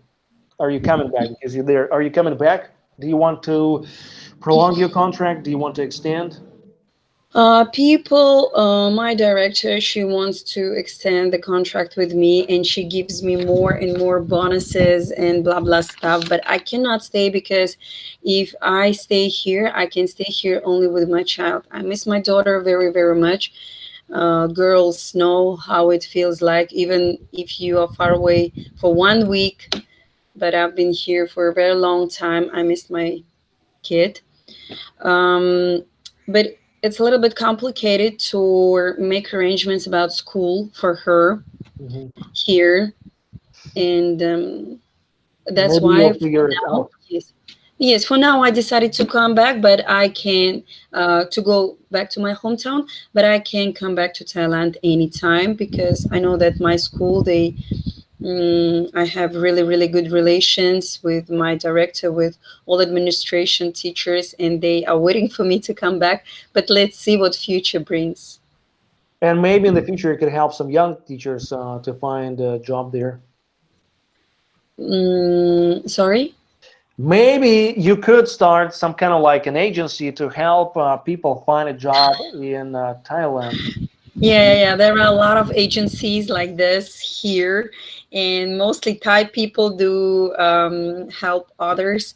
coming back? Because you're there. Are you coming back? Do you want to prolong your contract? Do you want to extend? My director, she wants to extend the contract with me and she gives me more and more bonuses and blah, blah stuff. But I cannot stay because if I stay here, I can stay here only with my child. I miss my daughter very, very much. Girls know how it feels like, even if you are far away for 1 week. But I've been here for a very long time. I missed my kid. But it's a little bit complicated to make arrangements about school for her here, and that's Maybe why you'll figure it out. yes, for now I decided to come back, but I can to go back to my hometown, but I can come back to Thailand anytime because I know that my school, I have really, really good relations with my director, with all administration teachers, and they are waiting for me to come back. But let's see what future brings. And maybe in the future, you could help some young teachers to find a job there. Sorry? Maybe you could start some kind of like an agency to help people find a job in Thailand. Yeah. There are a lot of agencies like this here, and mostly Thai people do help others.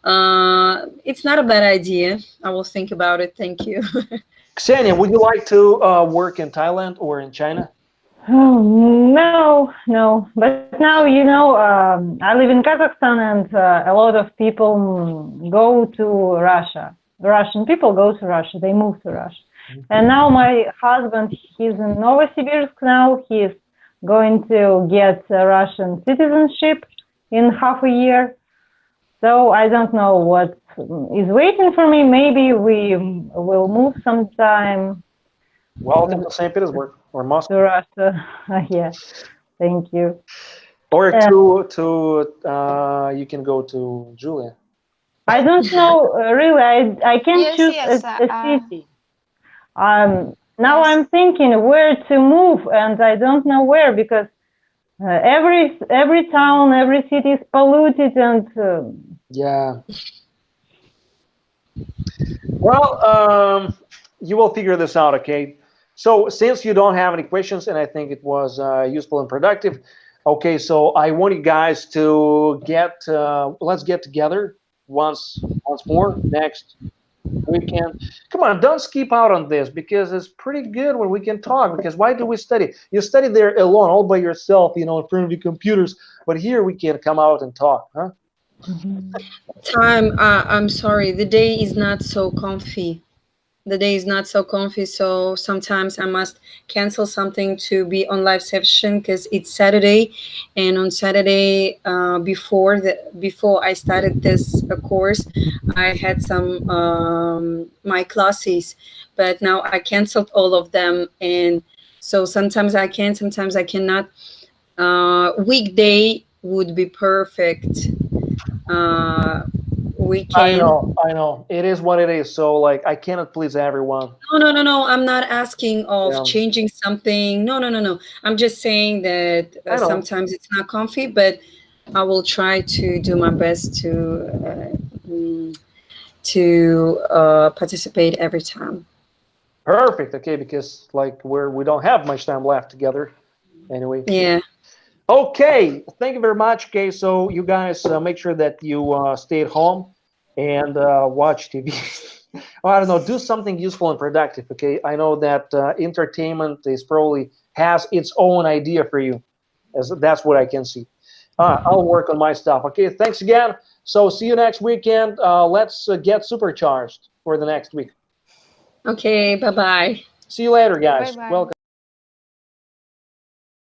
It's not a bad idea. I will think about it. Thank you. Ksenia, would you like to work in Thailand or in China? Oh, no. But now, I live in Kazakhstan and a lot of people go to Russia. Russian people go to Russia. They move to Russia. And now my husband, he's in Novosibirsk now. He's going to get Russian citizenship in half a year. So I don't know what is waiting for me. Maybe we will move sometime. Welcome to St. Petersburg or Moscow. To Russia. Yeah, thank you. Or you can go to Julia. I don't know, really. I can't choose a city. Now I'm thinking where to move, and I don't know where because every town, every city is polluted and. Yeah. Well, you will figure this out, okay? So since you don't have any questions, and I think it was useful and productive, okay, so I want you guys to let's get together once more next weekend. Come on, don't skip out on this because it's pretty good when we can talk. Because why do we study? You study there alone, all by yourself, in front of your computers. But here we can come out and talk, huh? I'm sorry, the day is not so comfy. The day is not so comfy, so sometimes I must cancel something to be on live session because it's Saturday, and on Saturday before I started this course, I had some my classes, but now I canceled all of them, and so sometimes I can, sometimes I cannot. Weekday would be perfect. Weekend. I know. It is what it is. So like, I cannot please everyone. No. I'm not asking of Yeah. changing something. No. I'm just saying that I know. sometimes it's not comfy, but I will try to do my best to participate every time. Perfect. Okay, because like we don't have much time left together. Anyway. Yeah. Okay. Thank you very much. Okay, so you guys make sure that you stay at home and watch TV. I don't know. Do something useful and productive. Okay. I know that entertainment is probably has its own idea for you. As that's what I can see. I'll work on my stuff. Okay. Thanks again. So see you next weekend. Let's get supercharged for the next week. Okay. Bye bye. See you later, guys. Bye-bye. Welcome.